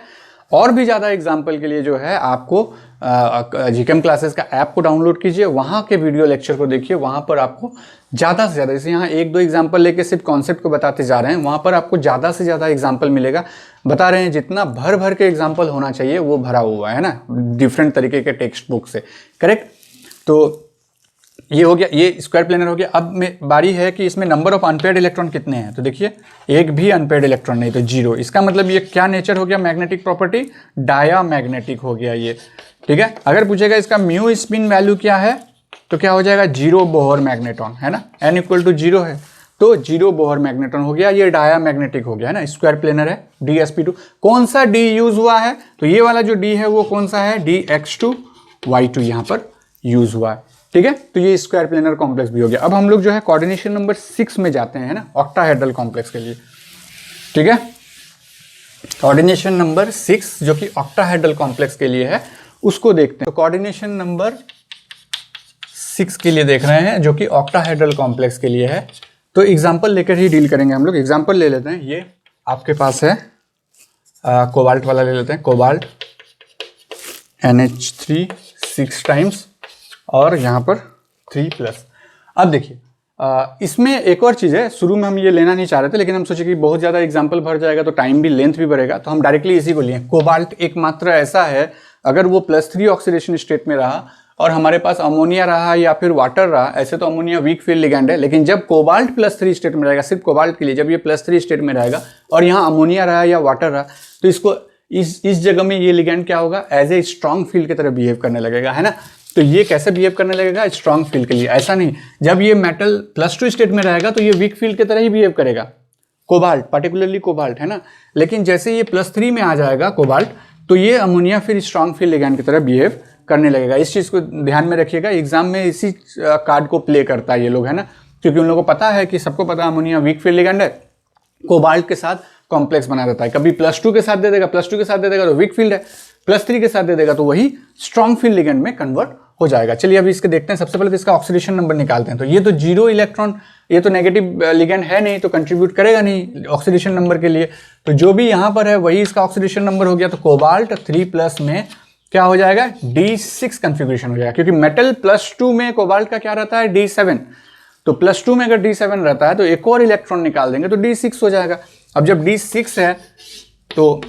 और भी ज़्यादा एग्जाम्पल के लिए जो है आपको जीकेएम क्लासेस का ऐप को डाउनलोड कीजिए, वहाँ के वीडियो लेक्चर को देखिए, वहाँ पर आपको ज़्यादा से ज़्यादा, जैसे यहाँ 1-2 एग्जाम्पल लेके सिर्फ कॉन्सेप्ट को बताते जा रहे हैं, वहाँ पर आपको ज़्यादा से ज़्यादा एग्जाम्पल मिलेगा। बता रहे हैं जितना भर भर के एग्जाम्पल होना चाहिए वो भरा हुआ है ना, डिफरेंट तरीके के टेक्स्ट बुक से, करेक्ट। तो ये हो गया, ये स्क्वायर प्लेनर हो गया। अब में बारी है कि इसमें नंबर ऑफ अनपेयर्ड इलेक्ट्रॉन कितने हैं, तो देखिए एक भी अनपेयर्ड इलेक्ट्रॉन नहीं, तो 0। इसका मतलब ये क्या नेचर हो गया, मैग्नेटिक प्रॉपर्टी डायामैग्नेटिक हो गया ये, ठीक है। अगर पूछेगा इसका म्यू स्पिन वैल्यू क्या है, तो क्या हो जाएगा, 0 बोहर मैग्नेटॉन, है ना, n = 0 है, तो 0 बोहर मैग्नेटॉन हो गया, ये डायामैग्नेटिक हो गया, है ना, स्क्वायर प्लेनर है, DsP2। कौन सा D यूज हुआ है, तो ये वाला जो D है वो कौन सा है, DX2Y2 यहाँ पर यूज हुआ है, ठीक है। तो ये स्क्वायर प्लेनर कॉम्प्लेक्स भी हो गया। अब हम लोग जो है कोऑर्डिनेशन नंबर 6 में जाते हैं, है ना, ऑक्टाहेड्रल कॉम्प्लेक्स के लिए, ठीक है। कोऑर्डिनेशन नंबर 6 जो कि ऑक्टाहेड्रल कॉम्प्लेक्स के लिए है, उसको देखते हैं। तो कोऑर्डिनेशन नंबर 6 के लिए देख रहे हैं, जो कि ऑक्टाहेड्रल कॉम्प्लेक्स के लिए है। तो एग्जाम्पल लेकर ही डील करेंगे हम लोग। एग्जाम्पल ले लेते हैं, ये आपके पास है कोबाल्ट वाला ले लेते हैं, कोबाल्ट NH3 6 टाइम्स, और यहाँ पर 3+। अब देखिए इसमें एक और चीज़ है, शुरू में हम ये लेना नहीं चाह रहे थे, लेकिन हम सोचे कि बहुत ज़्यादा एग्जाम्पल भर जाएगा तो टाइम भी, लेंथ भी बढ़ेगा, तो हम डायरेक्टली इसी को लिए। कोबाल्ट एकमात्र ऐसा है, अगर वो +3 ऑक्सीडेशन स्टेट में रहा और हमारे पास अमोनिया रहा या फिर वाटर रहा, ऐसे तो अमोनिया वीक फील्ड लिगैंड है, लेकिन जब कोबाल्ट +3 स्टेट में रहेगा, सिर्फ कोबाल्ट के लिए, जब ये +3 स्टेट में रहेगा और यहाँ अमोनिया रहा या वाटर रहा, तो इसको इस जगह में ये लिगैंड क्या होगा, एज ए स्ट्रॉन्ग फील्ड की तरह बिहेव करने लगेगा, है ना। तो ये कैसे बिहेव करने लगेगा स्ट्रांग फील्ड के लिए? ऐसा नहीं, जब ये मेटल +2 स्टेट में रहेगा तो ये वीक फील्ड की तरह ही बिहेव करेगा, कोबाल्ट, पर्टिकुलरली कोबाल्ट, है ना। लेकिन जैसे ये +3 में आ जाएगा कोबाल्ट, तो ये अमोनिया फिर स्ट्रांग फील्ड लिगैंड की तरह बिहेव करने लगेगा। इस चीज़ को ध्यान में रखिएगा, एग्जाम में इसी कार्ड को प्ले करता है ये लोग, है ना, क्योंकि उन लोगों को पता है कि सबको पता है अमोनिया वीक फील्ड लिगैंड है, कोबाल्ट के साथ कॉम्प्लेक्स बना देता है। कभी +2 के साथ दे देगा, +2 के साथ दे देगा तो वीक फील्ड है, +3 के साथ दे देगा तो वही स्ट्रांग फील्ड लिगैंड में कन्वर्ट हो जाएगा। चलिए अभी इसके देखते हैं। सबसे पहले तो इसका ऑक्सीडेशन नंबर निकालते हैं। तो ये तो 0 इलेक्ट्रॉन, ये तो नेगेटिव लिगैंड है नहीं, तो कंट्रीब्यूट करेगा नहीं ऑक्सीडेशन नंबर के लिए। तो जो भी यहाँ पर है वही इसका ऑक्सीडेशन नंबर हो गया। तो कोबाल्ट 3+ में क्या हो जाएगा, D6 कन्फिग्रेशन हो जाएगा, क्योंकि मेटल +2 में कोबाल्ट का क्या रहता है, D7। तो +2 में अगर D7 रहता है तो एक और इलेक्ट्रॉन निकाल देंगे तो D6 हो जाएगा। अब जब D6 है तो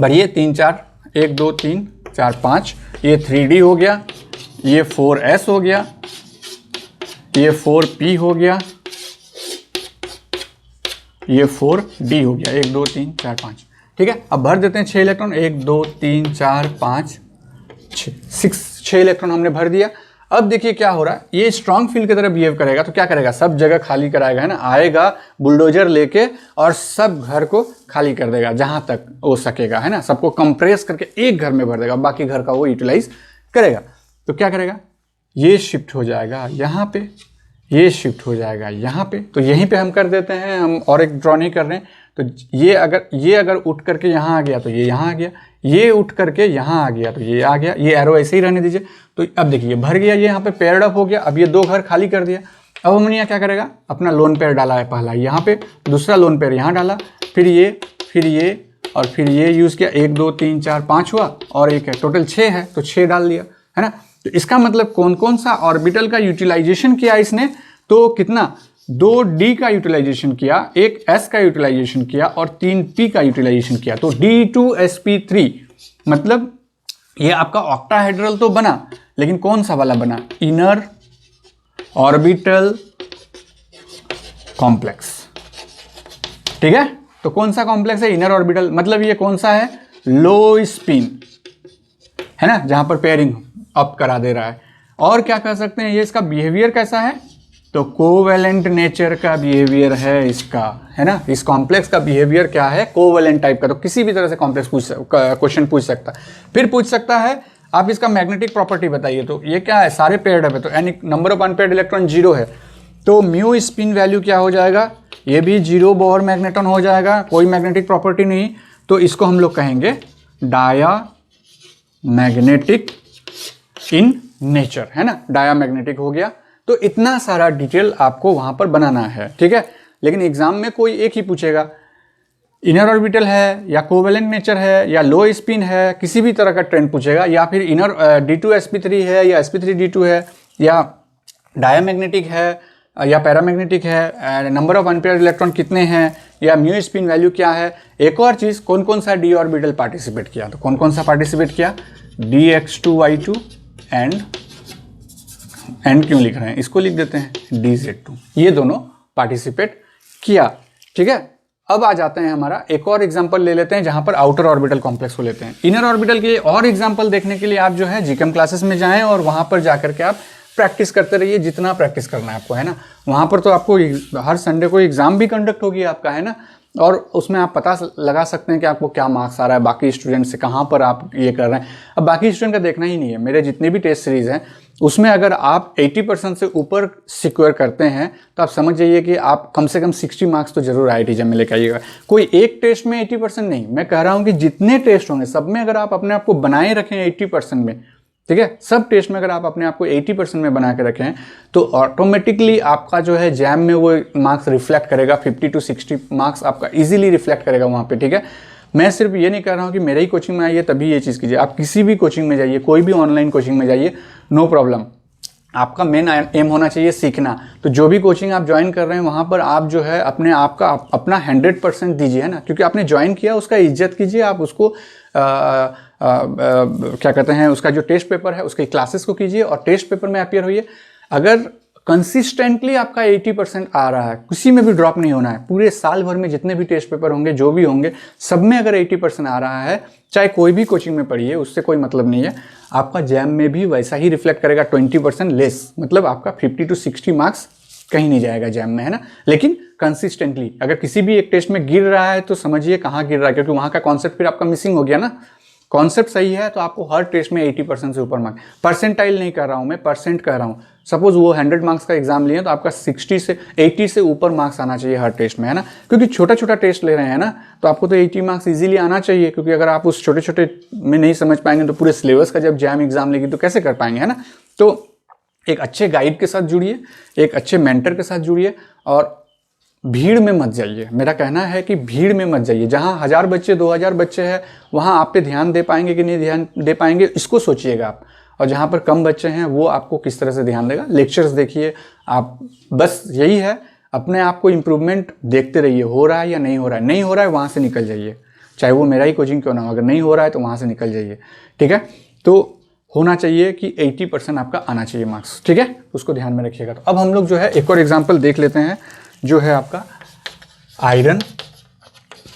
बढ़िए 3 4 1 2 3 4 5, ये 3D हो गया, ये 4S हो गया, ये 4P हो गया, ये 4D हो गया, 1 2 3 4 5। ठीक है, अब भर देते हैं 6 इलेक्ट्रॉन, 1 2 3 4 5 6 इलेक्ट्रॉन हमने भर दिया। अब देखिए क्या हो रहा है, ये स्ट्रांग फील्ड की तरह बिहेव करेगा तो क्या करेगा, सब जगह खाली कराएगा, है ना, आएगा बुलडोजर लेके और सब घर को खाली कर देगा जहां तक हो सकेगा, है ना, सबको कंप्रेस करके एक घर में भर देगा, बाकी घर का वो यूटिलाइज करेगा। तो क्या करेगा, ये शिफ्ट हो जाएगा यहाँ पे, ये शिफ्ट हो जाएगा यहाँ पे, तो यहीं पे हम कर देते हैं, हम और एक ड्रॉ नहीं कर रहे हैं। तो ये अगर उठ करके यहाँ आ गया तो ये यहाँ आ गया, ये उठ करके यहाँ आ गया तो ये आ गया, ये एरो ऐसे ही रहने दीजिए। तो अब देखिए भर गया, ये यहाँ पे पेयर्ड अप हो गया। अब ये 2 घर खाली कर दिया। अब अमोनिया क्या करेगा, अपना लोन पेयर डाला है पहला यहाँ पे, दूसरा लोन पेयर यहाँ डाला, फिर ये और फिर ये यूज़ किया, 1 2 3 4 5 हुआ और एक है, टोटल 6 है तो 6 डाल दिया, है ना। तो इसका मतलब कौन कौन सा ऑर्बिटल का यूटिलाइजेशन किया इसने, तो कितना, 2D का यूटिलाइजेशन किया, 1 S का यूटिलाइजेशन किया और 3 P का यूटिलाइजेशन किया। तो D2sp3 मतलब ये आपका ऑक्टाहेड्रल तो बना, लेकिन कौन सा वाला बना, इनर ऑर्बिटल कॉम्प्लेक्स। ठीक है, तो कौन सा कॉम्प्लेक्स है, इनर ऑर्बिटल, मतलब ये कौन सा है, लो स्पिन, है ना, जहां पर पेयरिंग अप करा दे रहा है। और क्या कह सकते हैं, ये इसका बिहेवियर कैसा है, तो कोवेलेंट नेचर का बिहेवियर है इसका, है ना। इस कॉम्प्लेक्स का बिहेवियर क्या है, कोवेलेंट टाइप का। तो किसी भी तरह से कॉम्प्लेक्स क्वेश्चन पूछ सकता है। फिर पूछ सकता है आप इसका मैग्नेटिक प्रॉपर्टी बताइए, तो ये क्या है, सारे पेयर्ड है, तो यानी नंबर ऑफ अनपेयर्ड इलेक्ट्रॉन 0 है, तो म्यू स्पिन वैल्यू क्या हो जाएगा, ये भी 0 बोर मैग्नेटॉन हो जाएगा, कोई मैग्नेटिक प्रॉपर्टी नहीं। तो इसको हम लोग कहेंगे डाया मैग्नेटिक इन नेचर, है ना, डाया मैग्नेटिक हो गया। तो इतना सारा डिटेल आपको वहां पर बनाना है, ठीक है। लेकिन एग्जाम में कोई एक ही पूछेगा, इनर ऑर्बिटल है या कोवेलेंट नेचर है या लो स्पिन है, किसी भी तरह का ट्रेंड पूछेगा, या फिर इनर D2sp3 है या sp3d2 है या डायामैग्नेटिक है या पैरामैग्नेटिक है, नंबर ऑफ अनपेयर्ड इलेक्ट्रॉन कितने हैं या म्यू स्पिन वैल्यू क्या है। एक और चीज़, कौन कौन सा डी ऑर्बिटल पार्टिसिपेट किया, तो कौन कौन सा पार्टिसिपेट किया, dx2y2 एंड क्यों लिख रहे हैं, इसको लिख देते हैं dz2, ये दोनों पार्टिसिपेट किया, ठीक है। अब आ जाते हैं, हमारा एक और एग्जांपल ले लेते हैं जहां पर आउटर ऑर्बिटल कॉम्प्लेक्स को लेते हैं। इनर ऑर्बिटल के और एग्जांपल देखने के लिए आप जो है जीकेएम क्लासेस में जाएं और वहां पर जाकर के आप प्रैक्टिस करते रहिए, जितना प्रैक्टिस करना है आपको, है ना। वहां पर तो आपको हर संडे को एग्जाम भी कंडक्ट होगी आपका, है ना, और उसमें आप पता लगा सकते हैं कि आपको क्या मार्क्स आ रहा है बाकी स्टूडेंट से, कहाँ पर आप ये कर रहे हैं। अब बाकी स्टूडेंट का देखना ही नहीं है, मेरे जितने भी टेस्ट सीरीज हैं उसमें अगर आप 80% से ऊपर सिक्योर करते हैं तो आप समझ जाइए कि आप कम से कम 60 मार्क्स तो जरूर IIT जब में लेकर आइएगा। कोई एक टेस्ट में 80% नहीं, मैं कह रहा हूँ कि जितने टेस्ट होंगे सब में अगर आप अपने आप को बनाए रखें 80% में, ठीक है, सब टेस्ट में अगर आप अपने आप को 80% में बना के रखें तो ऑटोमेटिकली आपका जो है जैम में वो मार्क्स रिफ्लेक्ट करेगा, 50 to 60 मार्क्स आपका इजीली रिफ्लेक्ट करेगा वहाँ पे, ठीक है। मैं सिर्फ ये नहीं कह रहा हूँ कि मेरे ही कोचिंग में आइए तभी ये चीज़ कीजिए, आप किसी भी कोचिंग में जाइए, कोई भी ऑनलाइन कोचिंग में जाइए, नो प्रॉब्लम। आपका मेन एम होना चाहिए सीखना। तो जो भी कोचिंग आप ज्वाइन कर रहे हैं वहाँ पर आप जो है अपने आप का अपना 100% दीजिए, है ना, क्योंकि आपने ज्वाइन किया उसका इज्जत कीजिए, आप उसको क्या कहते हैं, उसका जो टेस्ट पेपर है उसके क्लासेस को कीजिए और टेस्ट पेपर में अपीयर होइए। अगर कंसिस्टेंटली आपका 80% आ रहा है, किसी में भी ड्रॉप नहीं होना है। पूरे साल भर में जितने भी टेस्ट पेपर होंगे, जो भी होंगे, सब में अगर 80% आ रहा है, चाहे कोई भी कोचिंग में पढ़िए, उससे कोई मतलब नहीं है। आपका जैम में भी वैसा ही रिफ्लेक्ट करेगा, 20% लेस, मतलब आपका 50 to 60 मार्क्स कहीं नहीं जाएगा जैम में, है ना। लेकिन कंसिस्टेंटली अगर किसी भी एक टेस्ट में गिर रहा है तो समझिए कहाँ गिर रहा है, क्योंकि वहाँ का कॉन्सेप्ट फिर आपका मिसिंग हो गया ना। कॉन्सेप्ट सही है तो आपको हर टेस्ट में 80% से ऊपर मार्क्स, परसेंटाइल नहीं कर रहा हूँ मैं, परसेंट कह रहा हूँ। सपोज वो 100 मार्क्स का एग्जाम लिए तो आपका 60 से 80 से ऊपर मार्क्स आना चाहिए हर टेस्ट में, है ना। क्योंकि छोटा छोटा टेस्ट ले रहे हैं ना, तो आपको तो 80 मार्क्स इजीली आना चाहिए, क्योंकि अगर आप उस छोटे छोटे में नहीं समझ पाएंगे तो पूरे सिलेबस का जब जैम एग्जाम लेगी तो कैसे कर पाएंगे, है ना। तो एक अच्छे गाइड के साथ जुड़िए, एक अच्छे मेंटर के साथ जुड़िए, और भीड़ में मत जाइए। मेरा कहना है कि भीड़ में मत जाइए। जहाँ 1000 बच्चे 2000 बच्चे हैं वहाँ आप पे ध्यान दे पाएंगे कि नहीं ध्यान दे पाएंगे, इसको सोचिएगा आप। और जहाँ पर कम बच्चे हैं वो आपको किस तरह से ध्यान देगा, लेक्चर्स देखिए आप। बस यही है, अपने आप को इम्प्रूवमेंट देखते रहिए, हो रहा है या नहीं हो रहा है। नहीं हो रहा है वहाँ से निकल जाइए, चाहे वो मेरा ही कोचिंग क्यों ना हो। अगर नहीं हो रहा है तो वहाँ से निकल जाइए, ठीक है। तो होना चाहिए कि 80% आपका आना चाहिए मार्क्स, ठीक है, उसको ध्यान में रखिएगा। तो अब हम लोग जो है एक और एग्जाम्पल देख लेते हैं, जो है आपका आयरन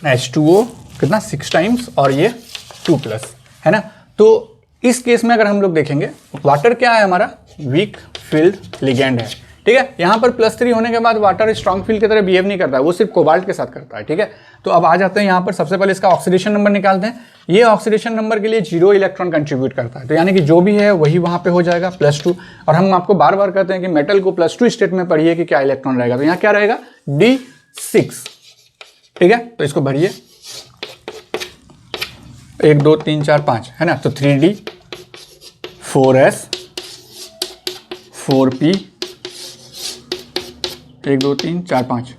H2O कितना 6 टाइम्स और ये 2+, है ना। तो इस केस में अगर हम लोग देखेंगे, वाटर क्या है हमारा, वीक फील्ड लिगेंड है, ठीक है। यहाँ पर +3 होने के बाद वाटर स्ट्रॉन्ग फील्ड की तरह बिहेव नहीं करता है, वो सिर्फ कोबाल्ट के साथ करता है, ठीक है। तो अब आ जाते हैं यहाँ पर, सबसे पहले इसका ऑक्सीडेशन नंबर निकालते हैं। ये ऑक्सीडेशन नंबर के लिए 0 इलेक्ट्रॉन कंट्रीब्यूट करता है, तो यानी कि जो भी है वही वहाँ पे हो जाएगा +2। और हम आपको बार बार कहते हैं कि मेटल को +2 स्टेट में पढ़िए कि क्या इलेक्ट्रॉन रहेगा, तो यहाँ क्या रहेगा D6, ठीक है। तो इसको भरिए 1 2 3 4 5, है ना। तो 3D 4S 4P 1 2 3 4 5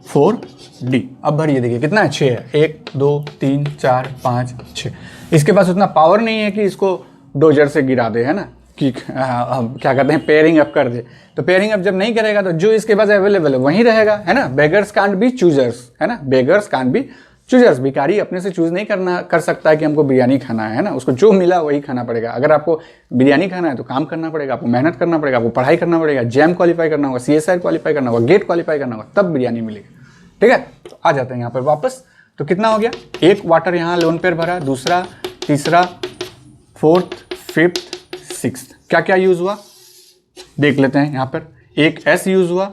4D। अब भरिए, देखिए कितना है, 6 है, 1 2 3 4 5 6। इसके पास उतना पावर नहीं है कि इसको डोजर से गिरा दे, है ना, कि क्या कहते हैं पेयरिंग अप कर दे। तो पेयरिंग अप जब नहीं करेगा तो जो इसके पास अवेलेबल है वहीं रहेगा, है ना। बेगर्स कांट बी चूजर्स, है ना, बेगर्स कांट बी चूजर्स। भिखारी अपने से चूज नहीं कर सकता है कि हमको बिरयानी खाना है ना, उसको जो मिला वही खाना पड़ेगा। अगर आपको बिरयानी खाना है तो काम करना पड़ेगा, आपको मेहनत करना पड़ेगा, आपको पढ़ाई करना पड़ेगा, जैम क्वालिफाई करना होगा, CSIR क्वालिफाई करना होगा, गेट क्वालिफाई करना होगा, तब बिरयानी मिलेगी, ठीक है। तो आ जाते हैं यहाँ पर वापस। तो कितना हो गया, एक वाटर यहाँ लोन पेयर भरा, दूसरा, तीसरा, 4th 5th 6th, क्या क्या यूज हुआ देख लेते हैं। यहाँ पर एक S यूज हुआ,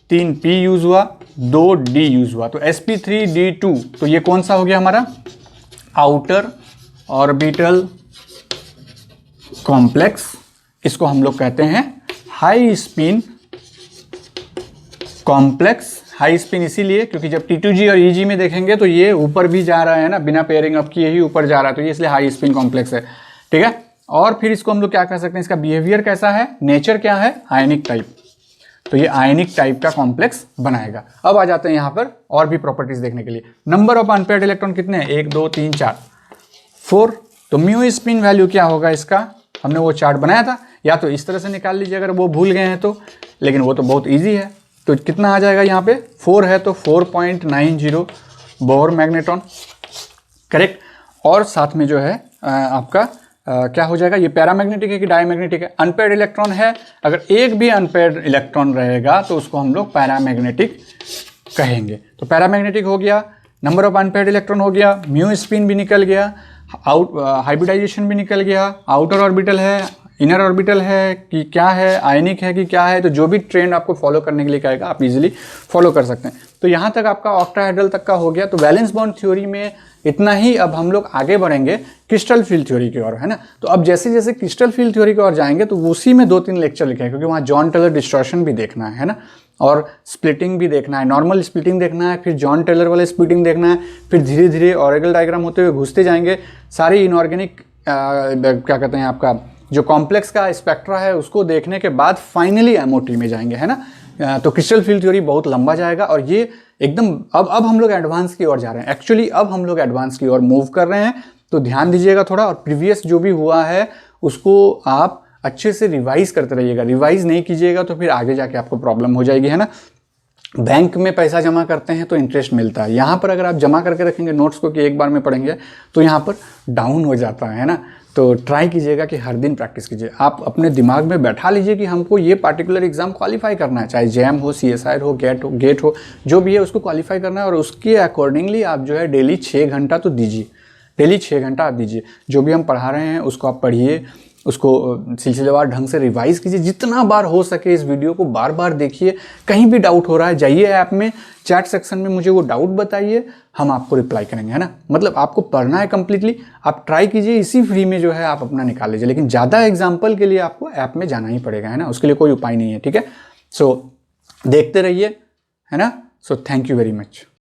3 P यूज हुआ, 2 D यूज हुआ, तो sp3d2। तो ये कौन सा हो गया हमारा, आउटर ऑर्बिटल कॉम्प्लेक्स। इसको हम लोग कहते हैं high spin complex. High spin इसीलिए क्योंकि जब T2G और EG में देखेंगे तो ये ऊपर भी जा रहा है ना, बिना पेयरिंग अप किए ही ऊपर जा रहा है, तो ये इसलिए हाई स्पिन कॉम्प्लेक्स है, ठीक है। और फिर इसको हम लोग क्या कह सकते हैं, इसका बिहेवियर कैसा है, नेचर क्या है, आयनिक टाइप। तो ये आयनिक टाइप का कॉम्प्लेक्स बनाएगा। अब आ जाते हैं यहाँ पर और भी प्रॉपर्टीज देखने के लिए। नंबर ऑफ अनपेयर्ड इलेक्ट्रॉन कितने हैं, 1 2 3 4 4। तो म्यू स्पिन वैल्यू क्या होगा इसका, हमने वो चार्ट बनाया था, या तो इस तरह से निकाल लीजिए अगर वो भूल गए हैं तो, लेकिन वो तो बहुत ईजी है। तो कितना आ जाएगा यहाँ पे, 4 है तो 4.90 बोर मैग्नेट्रॉन, करेक्ट। और साथ में जो है आपका क्या हो जाएगा, ये पैरामैग्नेटिक है कि डायमैग्नेटिक है, अनपेयर्ड इलेक्ट्रॉन है। अगर एक भी अनपेयर्ड इलेक्ट्रॉन रहेगा तो उसको हम लोग पैरामैग्नेटिक कहेंगे। तो पैरामैग्नेटिक हो गया, नंबर ऑफ अनपेयर्ड इलेक्ट्रॉन हो गया, म्यू स्पिन भी निकल गया, हाइब्रिडाइजेशन भी निकल गया, आउटर ऑर्बिटल है, इनर ऑर्बिटल है कि क्या है, आयनिक है कि क्या है। तो जो भी ट्रेंड आपको फॉलो करने के लिए कहेगा आप इजीली फॉलो कर सकते हैं। तो यहाँ तक आपका ऑक्टाहेड्रल तक का हो गया। तो वैलेंस बॉन्ड थ्योरी में इतना ही। अब हम लोग आगे बढ़ेंगे क्रिस्टल फील्ड थ्योरी की ओर, है ना। तो अब जैसे जैसे क्रिस्टल फील्ड थ्योरी की ओर जाएंगे तो उसी में 2-3 लेक्चर लिखे हैं, क्योंकि वहाँ जॉन टेलर डिस्टॉर्शन भी देखना है ना, और स्प्लिटिंग भी देखना है, नॉर्मल स्प्लिटिंग देखना है, फिर जॉन टेलर वाले स्प्लिटिंग देखना है, फिर धीरे धीरे ऑरेगल डायग्राम होते हुए घुसते जाएंगे। सारी इनऑर्गेनिक क्या कहते हैं आपका जो कॉम्प्लेक्स का स्पेक्ट्रा है उसको देखने के बाद फाइनली एमओटी में जाएंगे, है ना। तो क्रिस्टल फील्ड थ्योरी बहुत लंबा जाएगा, और ये एकदम अब हम लोग एडवांस की ओर जा रहे हैं। एक्चुअली अब हम लोग एडवांस की ओर मूव कर रहे हैं, तो ध्यान दीजिएगा थोड़ा। और प्रीवियस जो भी हुआ है उसको आप अच्छे से रिवाइज करते रहिएगा। रिवाइज नहीं कीजिएगा तो फिर आगे जाके आपको प्रॉब्लम हो जाएगी, है ना। बैंक में पैसा जमा करते हैं तो इंटरेस्ट मिलता है, यहाँ पर अगर आप जमा करके रखेंगे नोट्स को कि एक बार में पढ़ेंगे तो यहाँ पर डाउन हो जाता है ना। तो ट्राई कीजिएगा कि हर दिन प्रैक्टिस कीजिए। आप अपने दिमाग में बैठा लीजिए कि हमको ये पार्टिकुलर एग्जाम क्वालिफाई करना है, चाहे जैम हो, CSIR हो, गेट हो, जो भी है उसको क्वालिफाई करना है। और उसके अकॉर्डिंगली आप जो है डेली 6 घंटा तो दीजिए, डेली 6 घंटा आप दीजिए। जो भी हम पढ़ा रहे हैं उसको आप पढ़िए, उसको सिलसिलेवार ढंग से रिवाइज कीजिए, जितना बार हो सके इस वीडियो को बार बार देखिए। कहीं भी डाउट हो रहा है जाइए ऐप में, चैट सेक्शन में मुझे वो डाउट बताइए, हम आपको रिप्लाई करेंगे, है ना। मतलब आपको पढ़ना है कंप्लीटली, आप ट्राई कीजिए, इसी फ्री में जो है आप अपना निकाल लीजिए। लेकिन ज़्यादा एग्जाम्पल के लिए आपको ऐप में जाना ही पड़ेगा, है ना, उसके लिए कोई उपाय नहीं है, ठीक है। सो देखते रहिए, है ना। So thank you very much.